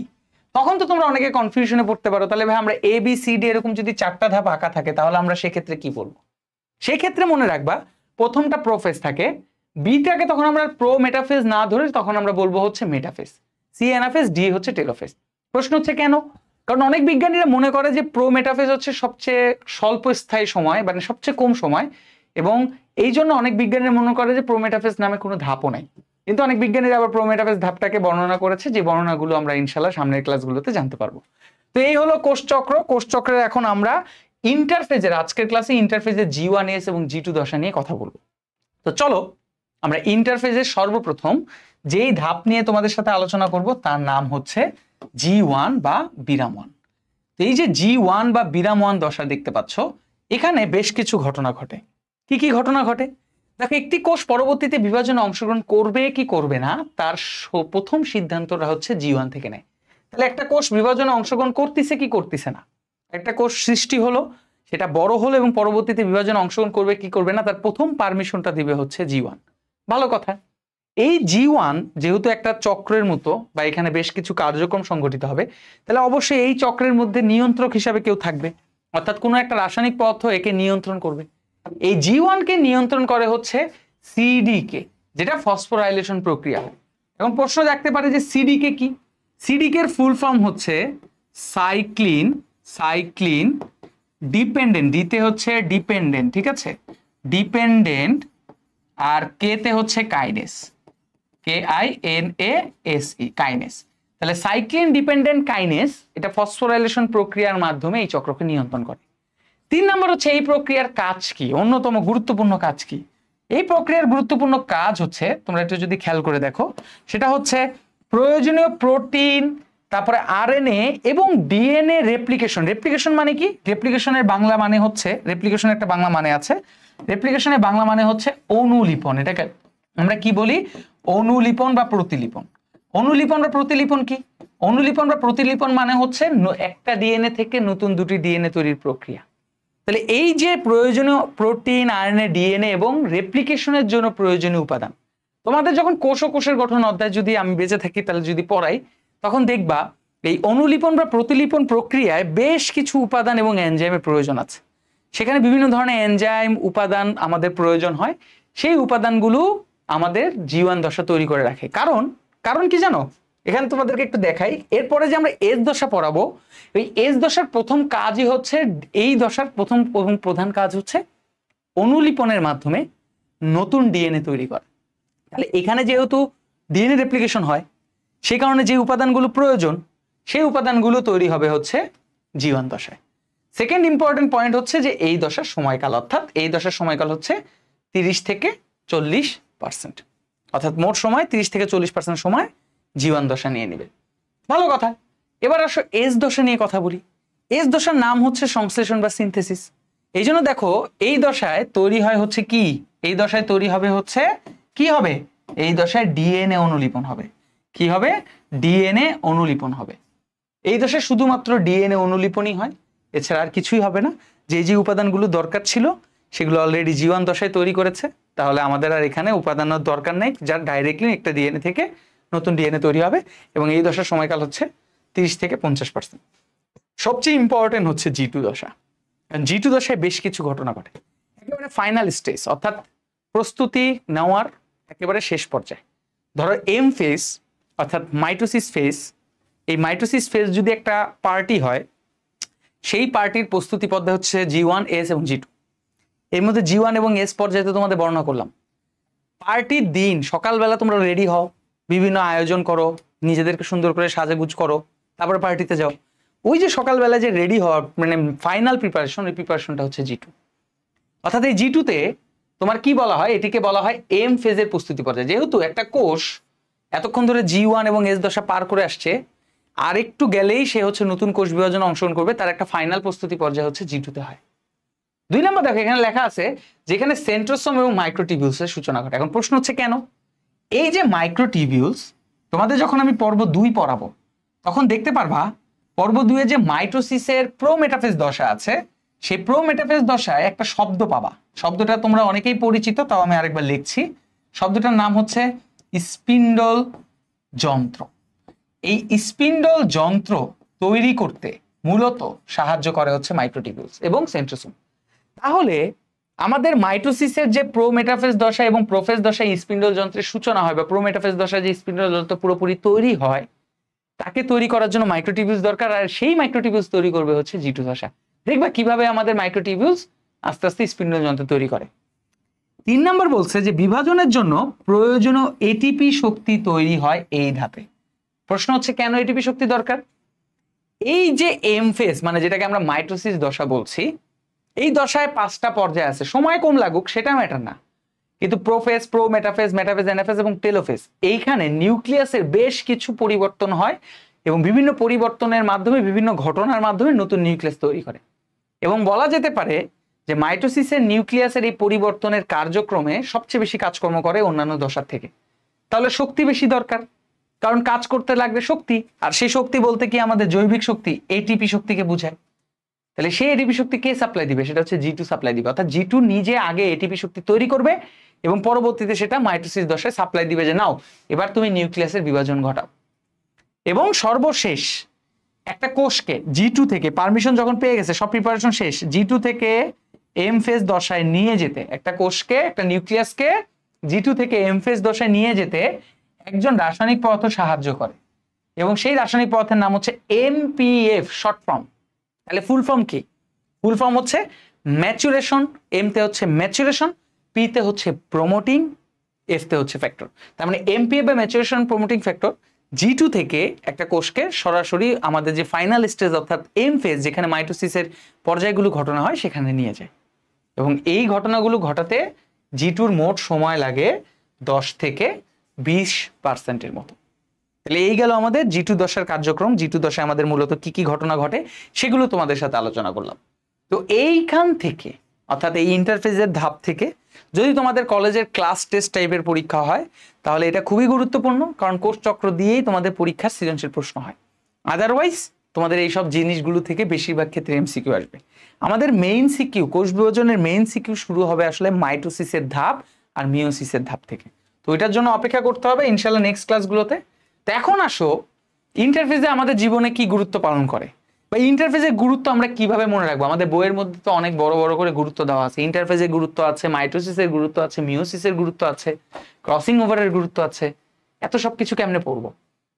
তখন তো তোমরা অনেকে কনফিউশনে পড়তে পারো, তাহলে ভাই আমরা A, B, C, D এরকম যদি 4টা ধাপ আঁকা থাকে তাহলে আমরা সেক্ষেত্রে কি বলবো? সেক্ষেত্রে মনে রাখবা প্রথমটা প্রোফেজ থাকে, বিটাকে তখন আমরা প্রো মেটাফেজ না ধরে তখন আমরা বলবো হচ্ছে মেটাফেজ, সি অ্যানাফেজ, ডি হচ্ছে টেলোফেজ। প্রশ্ন হচ্ছে কেন? কারণ অনেক বিজ্ঞানীরা মনে করে যে প্রো মেটাফেজ হচ্ছে সবচেয়ে স্বল্প স্থায়ী সময়, মানে সবচেয়ে কম সময়, এবং এই জন্য অনেক বিজ্ঞানীরা মনে করে যে প্রোমেটাফেজ নামে কোনো ধাপও নাই। কিন্তু অনেক বিজ্ঞানীরা আবার প্রোমেটাফেজ ধাপটাকে বর্ণনা করেছে, যে বর্ণনাগুলো আমরা ইনশাল্লাহ সামনের ক্লাসগুলোতে জানতে পারবো। তো এই হলো কোষচক্র। কোষচক্রের এখন আমরা ইন্টারফেজের, আজকের ক্লাসে ইন্টারফেজের G1, S এবং G2 দশা নিয়ে কথা বলবো। তো চলো আমরা ইন্টারফেজের সর্বপ্রথম যেই ধাপ নিয়ে তোমাদের সাথে আলোচনা করব তার নাম হচ্ছে G1 বা বিরাম 1। তো এই যে G1 বা বিরাম 1 দশা দেখতে পাচ্ছ, এখানে বেশ কিছু ঘটনা ঘটে। কি কি ঘটনা ঘটে? দেখো, একটি কোষ পরবর্তীতে বিভাজনে অংশগ্রহণ করবে কি করবে না তার প্রথম সিদ্ধান্তটা হচ্ছে G1 থেকে নেয়। তাহলে একটা কোষ বিভাজনে অংশগ্রহণ করতেছে কি করতেছে না, একটা কোষ সৃষ্টি হলো, সেটা বড় হলো এবং পরবর্তীতে বিভাজনে অংশগ্রহণ করবে কি করবে না তার প্রথম পারমিশনটা দিবে হচ্ছে G1। ভালো কথা। এই G1 যেহেতু একটা চক্রের মতো, বা এখানে বেশ কিছু কার্যক্রম সংঘটিত হবে, তাহলে অবশ্যই এই চক্রের মধ্যে নিয়ন্ত্রক হিসাবে কেউ থাকবে, অর্থাৎ কোনো একটা রাসায়নিক পদার্থ একে নিয়ন্ত্রণ করবে। এই G1 কে নিয়ন্ত্রণ করে হচ্ছে সিডিকে, যেটা ফসফোরাইলেশন প্রক্রিয়া। এখন প্রশ্ন থাকতে পারে যে সিডিকে কি? সিডিকে এর ফুল ফর্ম হচ্ছে সাইক্লিন ডিপেন্ডেন্ট, ডিতে হচ্ছে ডিপেন্ডেন্ট, ঠিক আছে, ডিপেন্ডেন্ট, আর কে তে হচ্ছে কাইনেস, KINASE, কাইনেস। তাহলে সাইক্লিন ডিপেন্ডেন্ট কাইনেস এটা ফসফোরাইলেশন প্রক্রিয়ার মাধ্যমে এই চক্রকে নিয়ন্ত্রণ করে। 3 নম্বর হচ্ছে এই প্রক্রিয়ার কাজ কি, অন্যতম গুরুত্বপূর্ণ কাজ কি? এই প্রক্রিয়ার গুরুত্বপূর্ণ কাজ হচ্ছে, তোমরা একটু যদি খেয়াল করে দেখো, সেটা হচ্ছে প্রয়োজনীয় প্রোটিন, তারপরে আরএনএ এবং ডিএনএ রেপ্লিকেশন। রেপ্লিকেশন মানে কি? রেপ্লিকেশনের বাংলা মানে হচ্ছে, রেপ্লিকেশনের একটা বাংলা মানে আছে, রেপ্লিকেশনের বাংলা মানে হচ্ছে অনুলিপন। এটাকে আমরা কি বলি? অনুলিপন বা প্রতিলিপন। অনুলিপন বা প্রতিলিপন কি? অনুলিপন বা প্রতিলিপন মানে হচ্ছে একটা ডিএনএ থেকে নতুন দুটি ডিএনএ তৈরির প্রক্রিয়া। তাহলে এই যে প্রয়োজনীয় প্রোটিন, আরএনএ, ডিএনএ এবং রেপ্লিকেশনের জন্য প্রয়োজনীয় উপাদান, তোমাদের যখন কোষ ও কোষের গঠন অধ্যায় যদি আমি বেঁচে থাকি তাহলে যদি পড়াই, তখন দেখবা এই অনুলিপন বা প্রতিলিপন প্রক্রিয়ায় বেশ কিছু উপাদান এবং এনজাইমের প্রয়োজন আছে। সেখানে বিভিন্ন ধরনের এনজাইম উপাদান আমাদের প্রয়োজন হয়। সেই উপাদানগুলো আমাদের জীবাণু দশা তৈরি করে রাখে। কারণ কি জানো? এখানে তোমাদেরকে একটু দেখাই। এরপরে যে আমরা এস দশা পড়াবো, এই এস দশার প্রথম কাজই হচ্ছে, এই দশার প্রথম এবং প্রধান কাজ হচ্ছে অনুলিপনের মাধ্যমে নতুন ডিএনএ তৈরি করা। তাহলে এখানে যেহেতু ডিএনএ রেপ্লিকেশন হয়, সেই কারণে যে উপাদানগুলো প্রয়োজন, সেই উপাদানগুলো তৈরি হবে হচ্ছে জীবাণু দশায়। সেকেন্ড ইম্পর্টেন্ট পয়েন্ট হচ্ছে যে এই দশার সময়কাল, অর্থাৎ এই দশার সময়কাল হচ্ছে 30 থেকে 40%, অর্থাৎ মোট সময় 30 থেকে 40% সময় জীবাণু দশা নিয়ে নেবে। ভালো কথা। এবার আসো এস দশা নিয়ে কথা বলি। এস দশার নাম হচ্ছে সংশ্লেষণ বা সিনথেসিস। এই জন্য দেখো এই দশায় তৈরি হয় হচ্ছে কি? এই দশায় তৈরি হবে হচ্ছে কি হবে? এই দশায় ডিএনএ অনুলিপন হবে। কি হবে? ডিএনএ অনুলিপন হবে। এই দশায় শুধুমাত্র ডিএনএ অনুলিপনই হয়, এছাড়া আর কিছুই হবে না। যে যে উপাদানগুলো দরকার ছিল সেগুলো অলরেডি জীবাণু দশায় তৈরি করেছে। তাহলে আমাদের আর এখানে উপাদানের দরকার নেই, যার ডাইরেক্টলি একটা ডিএনএ থেকে নতুন ডিএনএ তৈরি হবে। এবং এই দশার সময়কাল হচ্ছে 30 থেকে 50%। সবচেয়ে ইম্পর্টেন্ট হচ্ছে G2 দশা। G2 দশায় বেশ কিছু ঘটনা ঘটে। একেবারে ফাইনাল স্টেজ, অর্থাৎ প্রস্তুতি নেওয়ার একেবারে শেষ পর্যায়ে। ধরো এম ফেজ অর্থাৎ মাইটোসিস ফেজ, এই মাইটোসিস ফেজ যদি একটা পার্টি হয়, সেই পার্টির প্রস্তুতি পর্যায় হচ্ছে G1, S এবং G2। এর মধ্যে G1 এবং S পর্যায়ে তো তোমাদের বর্ণনা করলাম। পার্টির দিন সকালবেলা তোমরা রেডি হও, বিভিন্ন আয়োজন করো, নিজেদেরকে সুন্দর করে সাজেগুজ করো, তারপরে পার্টিতে যাও। ওই যে সকালবেলা যে রেডি হওয়ার মানে ফাইনাল প্রিপারেশন, এই প্রিপারেশনটা হচ্ছে G2। অর্থাৎ এই G2-তে তোমার কি বলা হয়? এটিকে বলা হয় এম ফেজের প্রস্তুতি পর্যায়ে। যেহেতু একটা কোষ এতক্ষণ ধরে G1 এবং S দশা পার করে আসছে, আর একটু গেলেই সে হচ্ছে নতুন কোষ বিভাজনে অংশগ্রহণ করবে, তার একটা ফাইনাল প্রস্তুতি পর্যায়ে হচ্ছে G2-তে হয়। 2 নম্বর দেখো এখানে লেখা আছে যেখানে সেন্ট্রোসোম এবং মাইক্রোটিবিউলসের সূচনা ঘটে। এখন প্রশ্ন হচ্ছে কেন? এই যে মাইক্রোটিবিউলস, তোমাদের যখন আমি পর্ব 2 পড়াবো তখন দেখতে পারবা পর্ব 2 এ যে মাইটোসিসের প্রোমেটাফেজ দশা আছে, সেই প্রোমেটাফেজ দশায় একটা শব্দ পাবা। শব্দটা তোমরা অনেকেই পরিচিত, তাও আমি আরেকবার লিখছি। শব্দটার নাম হচ্ছে স্পিন্ডল যন্ত্র। এই স্পিন্ডল যন্ত্র তৈরি করতে মূলত সাহায্য করে হচ্ছে মাইক্রোটিবিউলস এবং সেন্ট্রোসোম। তাহলে আমাদের মাইটোসিসের যে প্রোমেটাফেজ দশা এবং প্রোফেজ দশায় স্পিন্ডল যন্ত্রের সূচনা হয়, বা প্রোমেটাফেজ দশায় যে স্পিন্ডল যন্ত্র পুরোপুরি তৈরি হয়, তাকে তৈরি করার জন্য মাইক্রোটিবিউলস দরকার। আর সেই মাইক্রোটিবিউলস তৈরি করবে হচ্ছে G2 দশা। দেখবা কিভাবে আমাদের মাইক্রোটিবিউলস আস্তে আস্তে স্পিন্ডল যন্ত্র তৈরি করে। 3 নম্বর বলছে যে বিভাজনের জন্য প্রয়োজনীয় এটিপি শক্তি তৈরি হয় এই ধাপে। প্রশ্ন হচ্ছে কেন এটিপি শক্তি দরকার? এই যে এম ফেজ মানে যেটাকে আমরা মাইটোসিস দশা বলছি, এই দশায় 5টা পর্যায় আছে। সময় কম লাগুক সেটা ম্যাটার না, কিন্তু প্রোফেজ, প্রোমেটাফেজ, মেটাফেজ, অ্যানাফেজ এবং টেলোফেজ, এইখানে নিউক্লিয়াসের বেশ কিছু পরিবর্তন হয় এবং বিভিন্ন পরিবর্তনের মাধ্যমে, বিভিন্ন ঘটনার মাধ্যমে নতুন নিউক্লিয়াস তৈরি করে। এবং বলা যেতে পারে যে মাইটোসিসের নিউক্লিয়াসের এই পরিবর্তনের কার্যক্রমে সবচেয়ে বেশি কাজকর্ম করে অন্যান্য দশার থেকে। তাহলে শক্তি বেশি দরকার, কারণ কাজ করতে লাগবে শক্তি। আর সেই শক্তি বলতে কি আমাদের জৈবিক শক্তি, এটিপি শক্তিকে বোঝায়। তাহলে সেই এটিপি শক্তি কে সাপ্লাই দিবে? সেটা হচ্ছে G2 সাপ্লাই দিবে। অর্থাৎ G2 নিজে আগে এটিপি শক্তি তৈরি করবে এবং পরবর্তীতে সেটা মাইটোসিস দশায় সাপ্লাই দিবে যে নাও এবার তুমি নিউক্লিয়াসের বিভাজন ঘটাও। এবং সর্বশেষ একটা কোষকে G2 থেকে পারমিশন যখন পেয়ে গেছে, সব প্রিপারেশন শেষ, G2 থেকে এম ফেজ দশায় নিয়ে যেতে একটা কোষকে, একটা নিউক্লিয়াসকে G2 থেকে M ফেজ দশায় নিয়ে যেতে একজন রাসায়নিক পদার্থ সাহায্য করে, এবং সেই রাসায়নিক পদার্থের নাম হচ্ছে MPF শর্ট ফর্ম। তাহলে ফুল ফর্ম কি? ফুল ফর্ম হচ্ছে ম্যাচুরেশন, M তে হচ্ছে ম্যাচুরেশন, P তে হচ্ছে প্রমোটিং, F তে হচ্ছে ফ্যাক্টর। তার মানে MPF বা ম্যাচুরেশন প্রমোটিং ফ্যাক্টর G2 থেকে একটা কোষকে সরাসরি আমাদের যে ফাইনাল স্টেজ অর্থাৎ M ফেজ, যেখানে মাইটোসিসের পর্যায়গুলো ঘটনা হয়, সেখানে নিয়ে যায়। এবং এই ঘটনাগুলো ঘটাতে G2-র মোট সময় লাগে 10 থেকে 20% মতো। তাহলে এই গেল আমাদের G2 দশার কার্যক্রম। G2 দশায় আমাদের মূলত কি কি ঘটনা ঘটে সেগুলো তোমাদের সাথে আলোচনা করলাম। তো এইখান থেকে অর্থাৎ এই ইন্টারফেজের ধাপ থেকে যদি তোমাদের কলেজের ক্লাস টেস্ট টাইপের পরীক্ষা হয়, তাহলে এটা খুবই গুরুত্বপূর্ণ, কারণ কোষ চক্র দিয়েই তোমাদের পরীক্ষার সৃজনশীল প্রশ্ন হয়। আদারওয়াইজ তোমাদের এইসব জিনিসগুলো থেকে বেশিরভাগ ক্ষেত্রে এমসিকিউ আসবে। আমাদের মেইন সিকিউ, কোষ বিভাজনের মেইন সিকিউ শুরু হবে আসলে মাইটোসিসের ধাপ আর মিওসিসের ধাপ থেকে। তো এটার জন্য অপেক্ষা করতে হবে ইনশাল্লাহ নেক্সট ক্লাসগুলোতে। তো এখন আসো ইন্টারফেজে আমাদের জীবনে কি গুরুত্ব পালন করে, বা ইন্টারফেজের গুরুত্ব আমরা কিভাবে মনে রাখবো। আমাদের বইয়ের মধ্যে তো অনেক বড় বড় করে গুরুত্ব দেওয়া আছে। ইন্টারফেজের গুরুত্ব আছে, মাইটোসিসের গুরুত্ব আছে, মিওসিসের গুরুত্ব আছে, ক্রসিং ওভারের গুরুত্ব আছে। এত সব কিছু কেমনে পড়বো?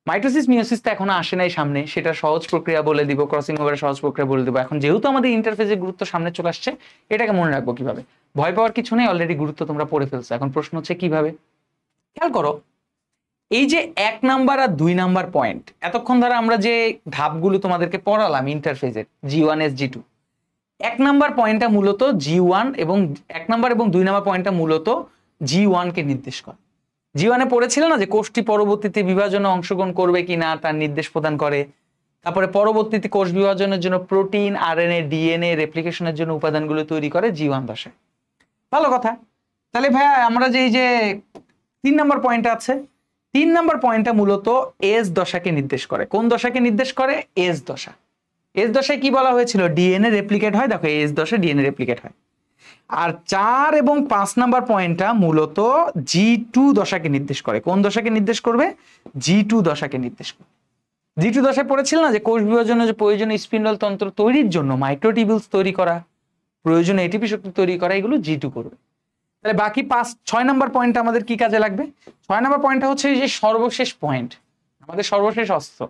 মাইটোসিস মিওসিস তো এখনো আসে নাই সামনে, সেটা সহজ প্রক্রিয়া বলে দিব, ক্রসিং ওভারের সহজ প্রক্রিয়া বলে দিব। এখন যেহেতু আমাদের ইন্টারফেজের গুরুত্ব সামনে চলে আসছে, এটাকে মনে রাখবো কিভাবে? ভয় পাওয়ার কিছু নেই, অলরেডি গুরুত্ব তোমরা পড়ে ফেলছো। এখন প্রশ্ন হচ্ছে কিভাবে। খেয়াল করো, এই যে 1 নাম্বার আর 2 নাম্বার পয়েন্ট, এতক্ষণ ধরে আমরা যে ধাপগুলো তোমাদেরকে পড়ালাম ইন্টারফেজের G1 G2, 1 নাম্বার পয়েন্টটা মূলত G1 এবং 1 নাম্বার এবং 2 নাম্বার পয়েন্টটা মূলত G1 কে নির্দেশ করে। G1 এ পড়েছিল না যে কোষটি পরবর্তীতে বিভাজনে অংশগ্রহণ করবে কিনা তার নির্দেশ প্রদান করে। তারপরে পরবর্তীতে কোষ বিভাজনের জন্য প্রোটিন, RNA, DNA রেপ্লিকেশনের জন্য উপাদানগুলো তৈরি করে G1 দশায়। ভালো কথা। তাহলে ভাইয়া আমরা যে এই যে 3 নাম্বার পয়েন্টটা আছে, 3 নাম্বার পয়েন্টটা মূলত এস দশাকে নির্দেশ করে। কোন দশাকে নির্দেশ করে? এস দশা। এস দশায় কি বলা হয়েছিল? ডিএনএ রেপ্লিকেট হয়। দেখো এস দশায় ডিএনএ রেপ্লিকেট হয়। আর 4 এবং 5 নাম্বার পয়েন্টটা মূলত G2 দশাকে নির্দেশ করে। কোন দশাকে নির্দেশ করবে? G2 দশাকে নির্দেশ করবে। G2 দশায় পড়েছিল না যে কোষ বিভাজনে যে প্রয়োজনীয় স্পিন্ডল তন্ত্র তৈরির জন্য মাইক্রোটিবিউলস তৈরি করা, প্রয়োজনীয় এটিপি শক্তি তৈরি করা, এগুলো G2 করবে। তাহলে বাকি 6 নাম্বার পয়েন্টটা আমাদের কি কাজে লাগবে? 6 নাম্বার পয়েন্টটা হচ্ছে এই যে সর্বশেষ পয়েন্ট, আমাদের সর্বশেষ অস্ত্র।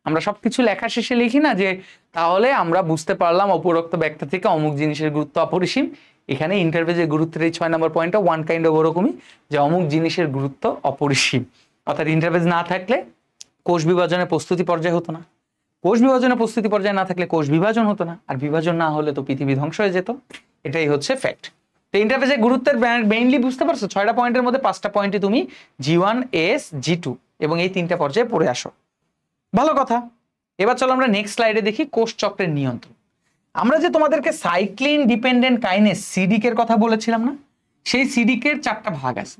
আমরা সবকিছু লেখা শেষে লিখি না যে তাহলে আমরা বুঝতে পারলাম উপরোক্ত ব্যাখ্যা থেকে অমুক জিনিসের গুরুত্ব অপরিসীম। এখানে ইন্টারফেজের গুরুত্বের এই 6 নাম্বার পয়েন্টটা ওয়ান কাইন্ড অফ ওরকমই, যে অমুক জিনিসের গুরুত্ব অপরিসীম। অর্থাৎ ইন্টারফেজ না থাকলে কোষ বিভাজনের প্রস্তুতি পর্যায়ে হতো না, কোষ বিভাজনের প্রস্তুতি পর্যায়ে না থাকলে কোষ বিভাজন হতো না, আর বিভাজন না হলে তো পৃথিবী ধ্বংস হয়ে যেত। এটাই হচ্ছে ফ্যাক্ট। তো ইন্টারফেজের গুরুত্বের মেইনলি বুঝতে পারছো? 6টা পয়েন্টের মধ্যে 5টা পয়েন্টই তুমি G1 S G2 এবং এই 3টা পর্যায়ে পড়ে আসো। ভালো কথা। এবার চলো আমরা নেক্সট স্লাইডে দেখি কোষ চক্রের নিয়ন্ত্রণ। আমরা যে তোমাদেরকে সাইক্লিন ডিপেন্ডেন্ট কাইনেজ সিডিকের কথা বলেছিলাম না, সেই সিডিকের 4টা ভাগ আছে।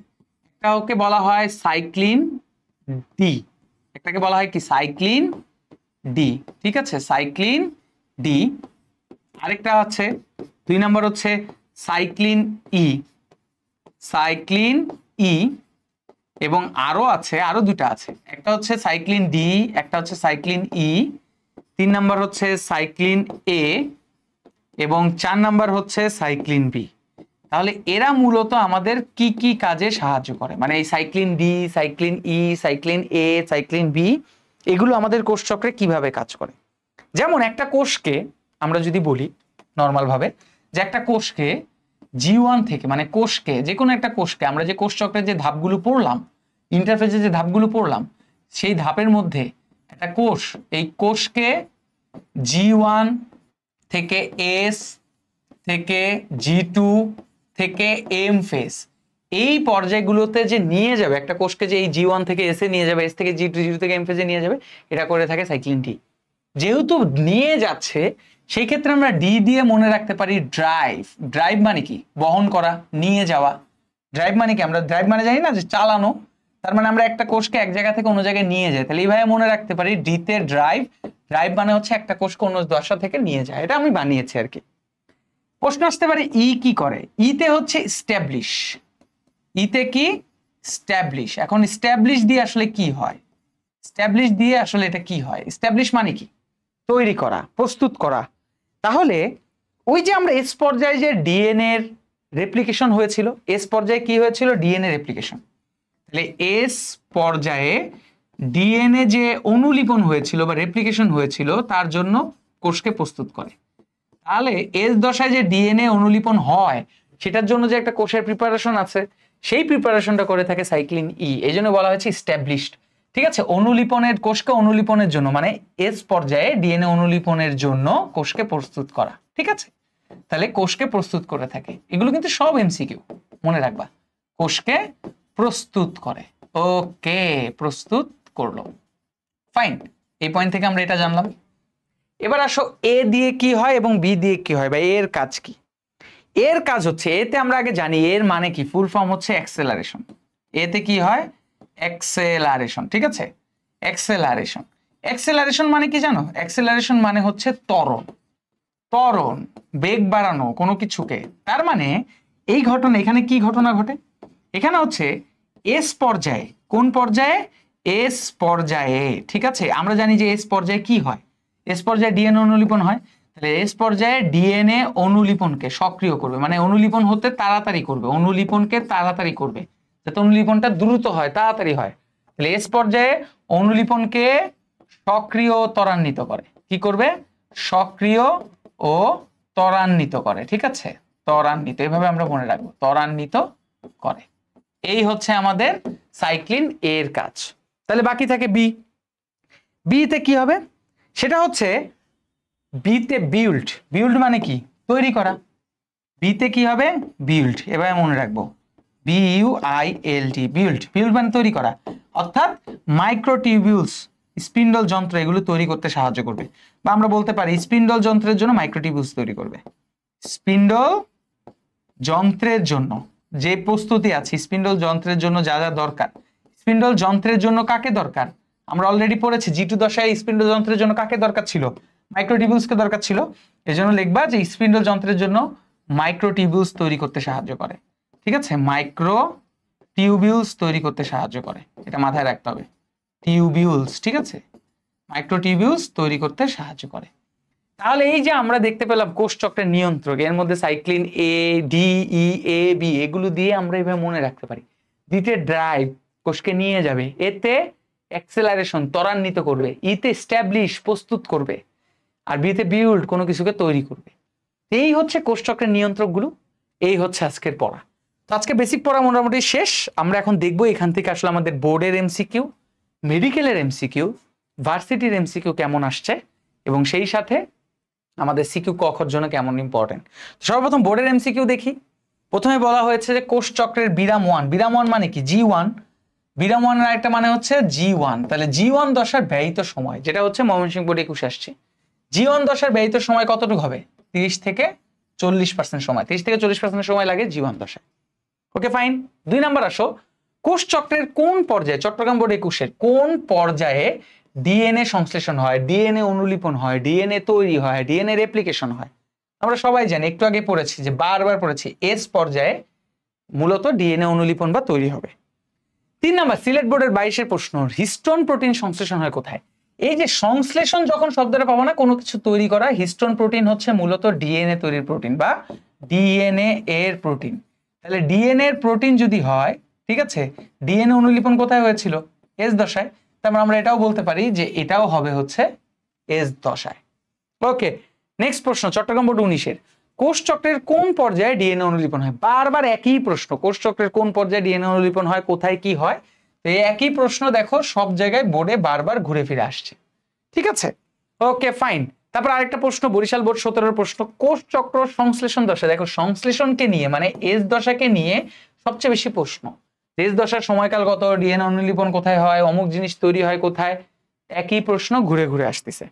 একটা ওকে বলা হয় সাইক্লিন ডি, একটাকে বলা হয় কি সাইক্লিন ডি, ঠিক আছে, সাইক্লিন ডি। আরেকটা আছে 2 নাম্বার হচ্ছে সাইক্লিন ই, সাইক্লিন ই, এবং আরো আছে, আরো 2টা আছে। একটা হচ্ছে সাইক্লিন ডি, একটা হচ্ছে সাইক্লিন ই, 3 নাম্বার হচ্ছে সাইক্লিন এ, এবং 4 নাম্বার হচ্ছে সাইক্লিন বি। তাহলে এরা মূলত আমাদের কি কি কাজে সাহায্য করে, মানে এই সাইক্লিন ডি, সাইক্লিন ই, সাইক্লিন এ, সাইক্লিন বি, এগুলো আমাদের কোষ চক্রে কিভাবে কাজ করে। যেমন একটা কোষকে আমরা যদি বলি নর্মাল ভাবে যে একটা কোষকে G1 থেকে, মানে কোষকে, যে কোনো একটা কোষকে আমরা যে কোষ চক্রের যে ধাপগুলো পড়লাম, ইন্টারফেজে যে ধাপগুলো পড়লাম, সেই ধাপের মধ্যে একটা কোষ, এই কোষকে G1 থেকে S থেকে G2 থেকে M ফেজ, এই পর্যায়গুলোতে যে নিয়ে যাবে একটা কোষকে, যে এই G1 থেকে S এ নিয়ে যাবে, S থেকে G2, G2 থেকে M ফেজে নিয়ে যাবে, এটা করে থাকে সাইক্লিন ডি। যেহেতু নিয়ে যাচ্ছে, সেই ক্ষেত্রে আমরা ডি দিয়ে মনে রাখতে পারি ড্রাইভ। ড্রাইভ মানে কি? বহন করা, নিয়ে যাওয়া। ড্রাইভ মানে কি? আমরা ড্রাইভ মানে জানি না যে চালানো, তার মানে আমরা একটা কোষকে এক জায়গা থেকে অন্য জায়গায় নিয়ে যাই। তাহলে এইভাবে মনে রাখতে পারি ডিতে ড্রাইভ। ড্রাইভ মানে হচ্ছে একটা কোষকে অন্য দশা থেকে নিয়ে যায়, এটা আমি বানিয়েছি আর কি। প্রশ্ন আসতে পারে ই কি করে? ইতে হচ্ছে স্ট্যাবলিশ। ইতে কি? স্ট্যাবলিশ। এখন স্ট্যাবলিশ দিয়ে আসলে কি হয়? স্ট্যাবলিশ দিয়ে আসলে এটা কি হয়? স্ট্যাবলিশ মানে কি? তৈরি করা, প্রস্তুত করা। তাহলে ওই যে আমরা এস পর্যায়ে যে ডিএনএর রেপ্লিকেশন হয়েছিল, এস পর্যায়ে কি হয়েছিল, ডিএনএ রেপ্লিকেশন। তাহলে এস পর্যায়ে ডিএনএ যে অনুলিপন হয়েছিল বা রেপ্লিকেশন হয়েছিল তার জন্য কোষকে প্রস্তুত করে। তাহলে এস দশায় যে ডিএনএ অনুলিপন হয় সেটার জন্য যে একটা কোষের প্রিপারেশন আছে, সেই প্রিপারেশনটা করে থাকে সাইক্লিন ই, এই জন্য বলা হয়েছে স্ট্যাবলিশড। ঠিক আছে, অনুলিপনের, কোষকে অনুলিপনের জন্য, মানে এস পর্যায়ে ডিএনএ অনুলিপনের জন্য কোষকে প্রস্তুত করা। ঠিক আছে, তাহলে কোষকে প্রস্তুত করে থাকে, এগুলো কিন্তু সব এমসিকিউ, মনে রাখবা, কোষকে প্রস্তুত করে। ওকে, প্রস্তুত করলো, ফাইন। এই পয়েন্ট থেকে আমরা এটা জানলাম। এবার আসো এ দিয়ে কি হয় এবং বি দিয়ে কি হয়, বা এর কাজ কি। এর কাজ হচ্ছে, এতে আমরা আগে জানি এর মানে কি, ফুল ফর্ম হচ্ছে অ্যাক্সেলারেশন। এতে কি হয়, অ্যাক্সেলারেশন। ঠিক আছে, অ্যাক্সেলারেশন। অ্যাক্সেলারেশন মানে কি জানো, অ্যাক্সেলারেশন মানে হচ্ছে ত্বরণ, ত্বরণ, বেগ বাড়ানো কোনো কিছুকে। তার মানে এই ঘটনা, এখানে কি ঘটনা ঘটে, এখানে হচ্ছে এস পর্যায়ে, কোন পর্যায়ে, এস পর্যায়ে। ঠিক আছে, আমরা জানি যে এস পর্যায়ে কি হয়, এস পর্যায়ে ডিএনএ অনুলিপন হয়। তাহলে এস পর্যায়ে ডিএনএ অনুলিপনকে সক্রিয় করবে, মানে অনুলিপন হতে তাড়াতাড়ি করবে, অনুলিপনকে তাড়াতাড়ি করবে, যাতে অনুলিপনটা দ্রুত হয়, তাড়াতাড়ি হয়। তাহলে এস পর্যায়ে অনুলিপনকে সক্রিয় ত্বরান্বিত করে, কি করবে, সক্রিয় ও ত্বরান্বিত করে। ঠিক আছে, ত্বরান্বিত, এভাবে আমরা মনে রাখবো, ত্বরান্বিত করে। এই হচ্ছে আমাদের সাইক্লিন এর কাজ। তাহলে বাকি থাকে বি। বিতে কি হবে, সেটা হচ্ছে বিতে বিল্ড। বিল্ড মানে কি, তৈরি করা। বিতে কি হবে, বিল্ড, এভাবে মনে রাখবো, BUILD, বিল্ড। বিল্ড মানে তৈরি করা, অর্থাৎ মাইক্রোটিউবিউলস, স্পিন্ডল যন্ত্র, এগুলো তৈরি করতে সাহায্য করবে। বা আমরা বলতে পারি স্পিন্ডল যন্ত্রের জন্য মাইক্রোটিউবিউলস তৈরি করবে। স্পিন্ডল যন্ত্রের জন্য যে প্রস্তুতি আছে, স্পিন্ডল যন্ত্রের জন্য যা যা দরকার, স্পিন্ডল যন্ত্রের জন্য কাকে দরকার, আমরা অলরেডি পড়েছি G2 দশায় স্পিন্ডল যন্ত্রের জন্য কাকে দরকার ছিল, মাইক্রোটিউবিউলসকে দরকার ছিল। এজন্য লিখবা যে স্পিন্ডল যন্ত্রের জন্য মাইক্রোটিউবিউলস তৈরি করতে সাহায্য করে। ঠিক আছে, মাইক্রোটিউবিউলস তৈরি করতে সাহায্য করে, এটা মাথায় রাখতে হবে, টিউবিউলস। ঠিক আছে, মাইক্রোটিউবিউলস তৈরি করতে সাহায্য করে। তাহলে এই যে আমরা দেখতে পেলাম কোষ চক্রের নিয়ন্ত্রক, এর মধ্যে সাইক্লিন এ, ডি, ই, এ, বি, এগুলো দিয়ে আমরা এভাবে মনে রাখতে পারি। ডিতে ড্রাইভ, কোষকে নিয়ে যাবে, এতে অ্যাক্সেলারেশন, ত্বরান্বিত করবে, ইতে স্ট্যাবলিশ, প্রস্তুত করবে, আর বিতে বিল্ড, কোনো কিছুকে তৈরি করবে। এই হচ্ছে কোষ চক্রের নিয়ন্ত্রকগুলো। এই হচ্ছে আজকের পড়া। তো আজকে বেসিক পড়া মোটামুটি শেষ। আমরা এখন দেখবো এখান থেকে আসলে আমাদের বোর্ডের এমসিকিউ, মেডিকেলের এমসিকিউ, ভার্সিটির এমসিকিউ কেমন আসছে, এবং সেই সাথে আমাদের সিকিউ ক খ জন্য কেমন ইম্পর্টেন্ট। সর্বপ্রথম বোর্ডের এমসিকিউ দেখি। প্রথমে বলা হয়েছে যে কোষ চক্রের বিরাম ওয়ান। বিরাম ওয়ান মানে কি, G1। বিরাম ওয়ানের আরেকটা মানে হচ্ছে G1। তাহলে G1 দশার ব্যয়িত সময়, যেটা হচ্ছে ময়মনসিংহ বোর্ডে 21 আসছে, G1 দশার ব্যয়িত সময় কতটুকু হবে, 30 থেকে 40% সময়, 30 থেকে 40% সময় লাগে G1 দশায়। ওকে, ফাইন। 2 নাম্বার আসো, কোষ চক্রের কোন পর্যায়ে, চট্টগ্রাম বোর্ড 21-এর কোন পর্যায়ে ডিএনএ সংশ্লেষণ হয়, ডিএনএ অনুলিপন হয়, ডিএনএ তৈরি হয়, ডিএনএ রেপ্লিকেশন হয়। আমরা সবাই জানি, একটু আগে পড়েছি, যে বারবার পড়েছি, এস পর্যায়ে মূলত ডিএনএ অনুলিপন বা তৈরি হবে। 3 নাম্বার, সিলেট বোর্ডের 22-এর প্রশ্ন, হিস্টোন প্রোটিন সংশ্লেষণ হয় কোথায়। এই যে সংশ্লেষণ যখন শব্দটা পাবো না, কোনো কিছু তৈরি করা, হিস্টোন প্রোটিন হচ্ছে মূলত ডিএনএ তৈরির প্রোটিন বা ডিএনএ এর প্রোটিন। তাহলে ডিএনএ এর প্রোটিন যদি হয়, ঠিক আছে, ডিএনএ অনুলিপন কোথায় হয়েছিল, এস দশায়। তারপর আমরা এটাও বলতে পারি যে এটাও হবে হচ্ছে এস দশায়। ওকে, নেক্সট প্রশ্ন, চট্টগ্রাম বোর্ড 19-এর কোষ চক্রের কোন পর্যায়ে ডিএনএ অনুলিপন হয়। বারবার একই প্রশ্ন, কোষ চক্রের কোন পর্যায়ে ডিএনএ অনুলিপন হয়, কোথায় কি হয়। তো এই একই প্রশ্ন দেখো সব জায়গায় বোর্ডে বারবার ঘুরে ফিরে আসছে। ঠিক আছে, ওকে, ফাইন। তারপর আরেকটা প্রশ্ন, বরিশাল বোর্ড 17-এর প্রশ্ন, কোষ চক্র সংশ্লেষণ দশা। দেখো সংশ্লেষণকে নিয়ে, মানে এস দশাকে নিয়ে সবচেয়ে বেশি প্রশ্ন। এস দশার সময়কাল কত, ডিএনএ অনুলিপন কোথায় হয়, অমুক জিনিস তৈরি হয় কোথায়, একই প্রশ্ন ঘুরে ঘুরে আসতেছে।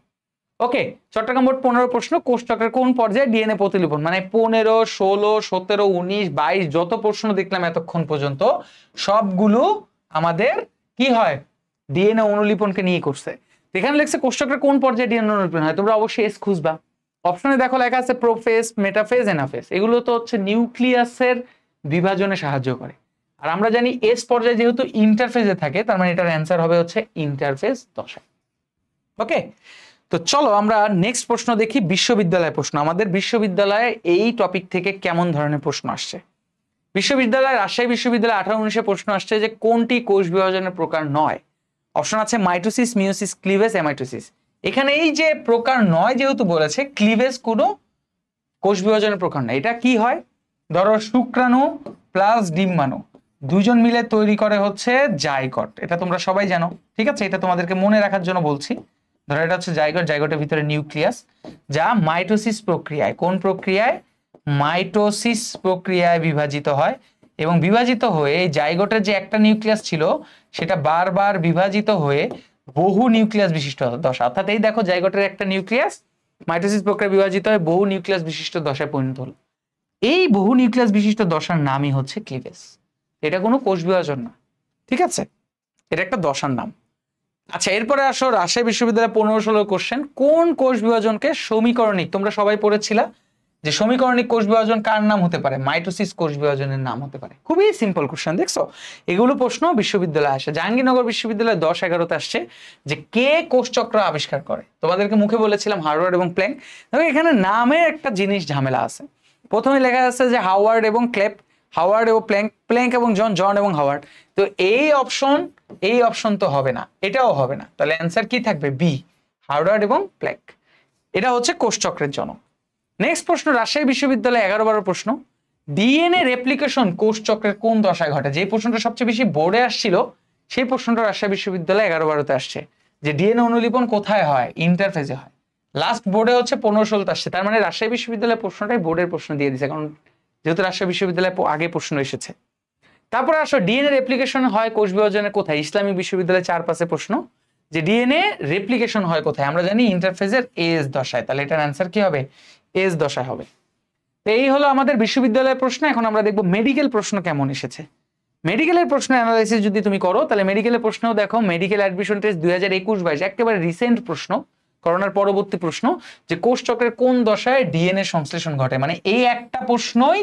ওকে, চট্টগ্রাম বোর্ড 15 প্রশ্ন, কোষ চক্রের কোন পর্যায়ে ডিএনএ প্রতিলিপন, মানে 15, 16, 17, 19, 22 যত প্রশ্ন দেখলাম এতক্ষণ পর্যন্ত সবগুলো আমাদের কি হয়, ডিএনএ অনুলিপনকে নিয়ে করছে। এখানে লেখছে কোষ চক্রের কোন পর্যায়ে ডিএনএ অনুলিপন হয়, তোমরা অবশ্যই এস খুঁজবা। অপশনে দেখো লেখা আছে প্রোফেজ, মেটাফেজ, এনাফেজ, এগুলো তো হচ্ছে নিউক্লিয়াসের বিভাজনে সাহায্য করে। আর আমরা জানি এস পর্যায়ে যেহেতু ইন্টারফেজে থাকে, তার মানে এটার অ্যান্সার হবে হচ্ছে ইন্টারফেজ দশায়। ওকে, তো চলো আমরা নেক্সট প্রশ্ন দেখি, বিশ্ববিদ্যালয় প্রশ্ন। আমাদের বিশ্ববিদ্যালয়ে এই টপিক থেকে কেমন ধরনের প্রশ্ন আসছে। বিশ্ববিদ্যালয়, রাজশাহী বিশ্ববিদ্যালয় 18-19 প্রশ্ন আসছে যে কোনটি কোষ বিভাজনের প্রকার নয়। অপশন আছে মাইটোসিস, মিওসিস, ক্লিভেজ, এমাইটোসিস। এখানে এই যে প্রকার নয় যেহেতু বলেছে, ক্লিভেজ কোনো কোষ বিভাজনের প্রকার নয়। এটা কি হয়, ধরো শুক্রাণু প্লাস ডিম্বাণু দুইজন মিলে তৈরি করে হচ্ছে জাইগট, এটা তোমরা সবাই জানো, ঠিক আছে? এটা তোমাদেরকে মনে রাখার জন্য বলছি। ধরো এটা হচ্ছে জাইগট, জাইগটের ভিতরে নিউক্লিয়াস, যা মাইটোসিস প্রক্রিয়ায়, কোন প্রক্রিয়ায়? মাইটোসিস প্রক্রিয়ায় বিভাজিত হয়, এবং বিভাজিত হয়ে এই জাইগোটের যে একটা নিউক্লিয়াস ছিল সেটা বারবার বিভাজিত হয়ে বহু নিউক্লিয়াস বিশিষ্ট দশা, অর্থাৎ এই দেখো জাইগোটের একটা নিউক্লিয়াস মাইটোসিস প্রক্রিয়ায় বিভাজিত হয়ে বহু নিউক্লিয়াস বিশিষ্ট দশায় পরিণত হলো। এই বহু নিউক্লিয়াস বিশিষ্ট দশার নামই হচ্ছে ক্লিভেজ। এটা কোনো কোষ বিভাজন না, ঠিক আছে? এটা একটা দশার নাম। আচ্ছা, এরপরে আসো রাজশাহী বিশ্ববিদ্যালয়ে 15-16 কোশ্চেন। কোন কোষ বিভাজনকে সমীকরণিক, তোমরা সবাই পড়েছিলা যে সমীকরণিক কোষ বিভাজন কার নাম হতে পারে? মাইটোসিস কোষ বিভাজনের নাম হতে পারে। খুবই সিম্পল কোশ্চেন, দেখছো? এগুলো প্রশ্ন বিশ্ববিদ্যালয়ে আসে। জাহাঙ্গীরনগর বিশ্ববিদ্যালয়ে 10-11তে আসছে যে কে কোষচক্র আবিষ্কার করে। তোমাদেরকে মুখে বলেছিলাম হাওয়ার্ড এবং প্ল্যাঙ্ক। দেখো এখানে নামে একটা জিনিস ঝামেলা আছে। প্রথমে লেখা আছে যে হাওয়ার্ড এবং ক্লেপ, হাওয়ার্ড এবং প্ল্যাঙ্ক, প্ল্যাঙ্ক এবং জন, জন এবং হাওয়ার্ড। তো এই অপশন তো হবে না, এটাও হবে না, তাহলে অ্যান্সার কি থাকবে? বি, হাওয়ার্ড এবং প্ল্যাঙ্ক। এটা হচ্ছে কোষচক্রের জনক। নেক্সট প্রশ্ন, রাজশাহী বিশ্ববিদ্যালয়ে 11-12 প্রশ্ন। ডিএনএ রেপ্লিকেশন কোষচক্রের কোন দশায় ঘটে? যে প্রশ্নটা সবচেয়ে বেশি বোর্ডে আসছিল সেই প্রশ্নটা রাজশাহী বিশ্ববিদ্যালয়ে 11-12তে আসছে, যে ডিএনএ অনুলিপন কোথায় হয়? ইন্টারফেজে হয়। লাস্ট বোর্ডে হচ্ছে 15-16 আসছে, তার মানে রাজশাহী বিশ্ববিদ্যালয়ের প্রশ্নটাই বোর্ডের প্রশ্ন দিয়ে দিয়েছে, কারণ যেহেতু রাজশাহী বিশ্ববিদ্যালয়ে আগে প্রশ্ন এসেছে। তারপরে আসো ডিএনএ রেপ্লিকেশন হয় কোষ বিভাজনের কোথায়? ইসলামিক বিশ্ববিদ্যালয়ে 4-5 প্রশ্ন যে ডিএনএ রেপ্লিকেশন হয় কোথায়? আমরা জানি ইন্টারফেজের এস দশায়, তাহলে এটার অ্যান্সার কি হবে? এস দশায় হবে। তো এই হলো আমাদের বিশ্ববিদ্যালয়ের প্রশ্ন। এখন আমরা দেখবো মেডিকেল প্রশ্ন কেমন এসেছে। মেডিকেলের প্রশ্ন অ্যানালাইসিস যদি তুমি করো, তাহলে মেডিকেলের প্রশ্নও দেখো, মেডিকেল অ্যাডমিশন টেস্ট 2021-22 একেবারে রিসেন্ট প্রশ্ন, করোনার পরবর্তী প্রশ্ন, যে কোষচক্রের কোন দশায় ডিএনএ সংশ্লেষণ ঘটে। মানে এই একটা প্রশ্নই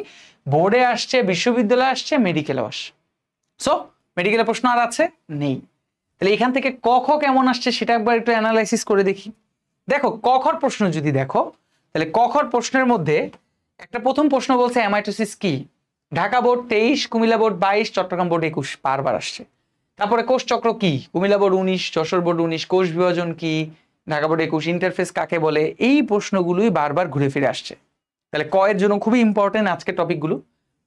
বোর্ডে আসছে, বিশ্ববিদ্যালয়ে আসছে, মেডিকেলেও আসছে। সো মেডিকেলের প্রশ্ন আর আছে নেই। তাহলে এখান থেকে ক খ কেমন আসছে সেটা একবার একটু অ্যানালাইসিস করে দেখি। দেখো ক খর প্রশ্ন যদি দেখো, তাহলে ক খর প্রশ্নের মধ্যে একটা প্রথম প্রশ্ন বলছে অ্যামাইটোসিস কি? Dhaka board 23, Comilla board 22, Chittagong board 21 বারবার আসছে। তারপরে কোষচক্র কি? Comilla board 19, Jessore board 19। কোষ বিভাজন কি? ঢাকা বোর্ড 21। ইন্টারফেস কাকে বলে? এই প্রশ্নগুলোই বারবার ঘুরে ফিরে আসছে। তাহলে ক এর জন্য খুবই ইম্পর্টেন্ট আজকের টপিকগুলো।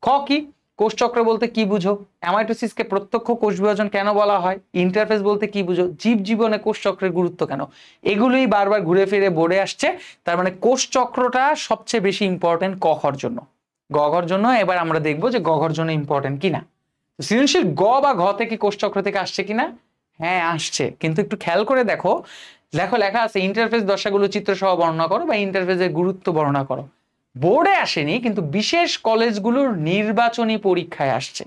খ কি? কোষচক্র বলতে কি বুঝো? অ্যামাইটোসিসকে প্রত্যক্ষ কোষ বিভাজন কেন বলা হয়? ইন্টারফেস বলতে কি বুঝো? জীব জীবনে কোষচক্রের গুরুত্ব কেন? এগুলোই বারবার ঘুরে ফিরে বোর্ডে আসছে। তার মানে কোষচক্রটা সবচেয়ে বেশি ইম্পর্টেন্ট ক খর জন্য। গ ঘর জন্য এবার আমরা দেখবো যে গ ঘর জন্য ইম্পর্টেন্ট কিনা। সৃজনশীল গ বা ঘ থেকে কোষচক্র থেকে আসছে কিনা? হ্যাঁ আসছে, কিন্তু একটু খেয়াল করে দেখো, দেখো লেখা আছে ইন্টারফেস দশাগুলো চিত্র সহ বর্ণনা করো বা ইন্টারফেসের গুরুত্ব বর্ণনা করো। বোর্ডে আসেনি, কিন্তু বিশেষ কলেজগুলোর নির্বাচনী পরীক্ষায় আসছে।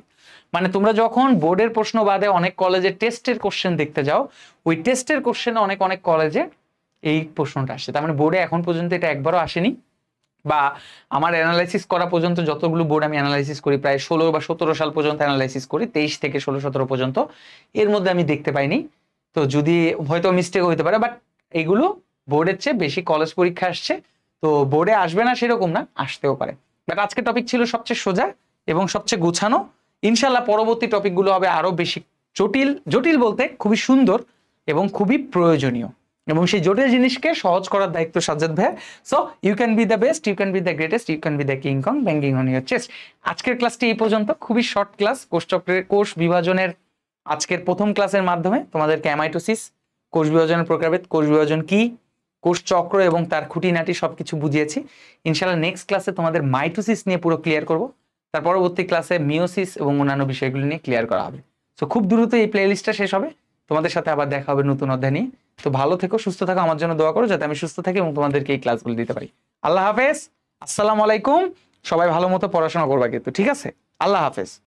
মানে তোমরা যখন বোর্ডের প্রশ্ন বাদে অনেক কলেজে টেস্টের কোশ্চেন দেখতে যাও, ওই টেস্টের কোশ্চেনে অনেক কলেজে এই প্রশ্নটা আসছে। তার মানে বোর্ডে এখন পর্যন্ত এটা একবারও আসেনি, বা আমার অ্যানালাইসিস করা পর্যন্ত যতগুলো বোর্ড আমি অ্যানালাইসিস করি, প্রায় 16 বা 17 সাল পর্যন্ত অ্যানালাইসিস করি, 23 থেকে 16-17 পর্যন্ত, এর মধ্যে আমি দেখতে পাইনি। তো যদি হয়তো মিস্টেক হইতে পারে, বাট এগুলো বোর্ডের চেয়ে বেশি কলেজ পরীক্ষা আসছে। তো বোর্ডে আসবে না সেরকম না, আসতেও পারে। বাট আজকের টপিক ছিল সবচেয়ে সোজা এবং সবচেয়ে গোছানো। ইনশাল্লাহ পরবর্তী টপিকগুলো হবে আরো বেশি জটিল, জটিল বলতে খুবই সুন্দর এবং খুবই প্রয়োজনীয়, এবং সেই জটিল জিনিসকে সহজ করার দায়িত্ব সাজ্জাদ ভাই। So you can be the best, you can be the greatest, you can be the king kong banging on your chest. আজকের ক্লাসটি এই পর্যন্ত, খুবই শর্ট ক্লাস। কোষচক্রের কোষ বিভাজনের আজকের প্রথম ক্লাসের মাধ্যমে তোমাদেরকে অ্যামাইটোসিস, কোষ বিভাজনের প্রকারভেদ, কোষ বিভাজন কি, কোষ চক্র এবং তার খুঁটিনাটি সবকিছু বুঝিয়েছি। ইনশাআল্লাহ নেক্সট ক্লাসে তোমাদের মাইটোসিস নিয়ে পুরো ক্লিয়ার করব। তার পরবর্তী ক্লাসে মিওসিস এবং অন্যান্য বিষয়গুলো নিয়ে ক্লিয়ার করা হবে। সো খুব দ্রুত এই প্লেলিস্টটা শেষ হবে, তোমাদের সাথে আবার দেখা হবে নতুন অধ্যায় নিয়ে। তো ভালো থেকো, সুস্থ থাকো, আমার জন্য দোয়া করো যাতে আমি সুস্থ থাকি এবং তোমাদেরকে এই ক্লাসগুলো দিতে পারি। আল্লাহ হাফেজ, আসসালামু আলাইকুম। সবাই ভালো মতো পড়াশোনা করবা কিন্তু, ঠিক আছে? আল্লাহ হাফেজ।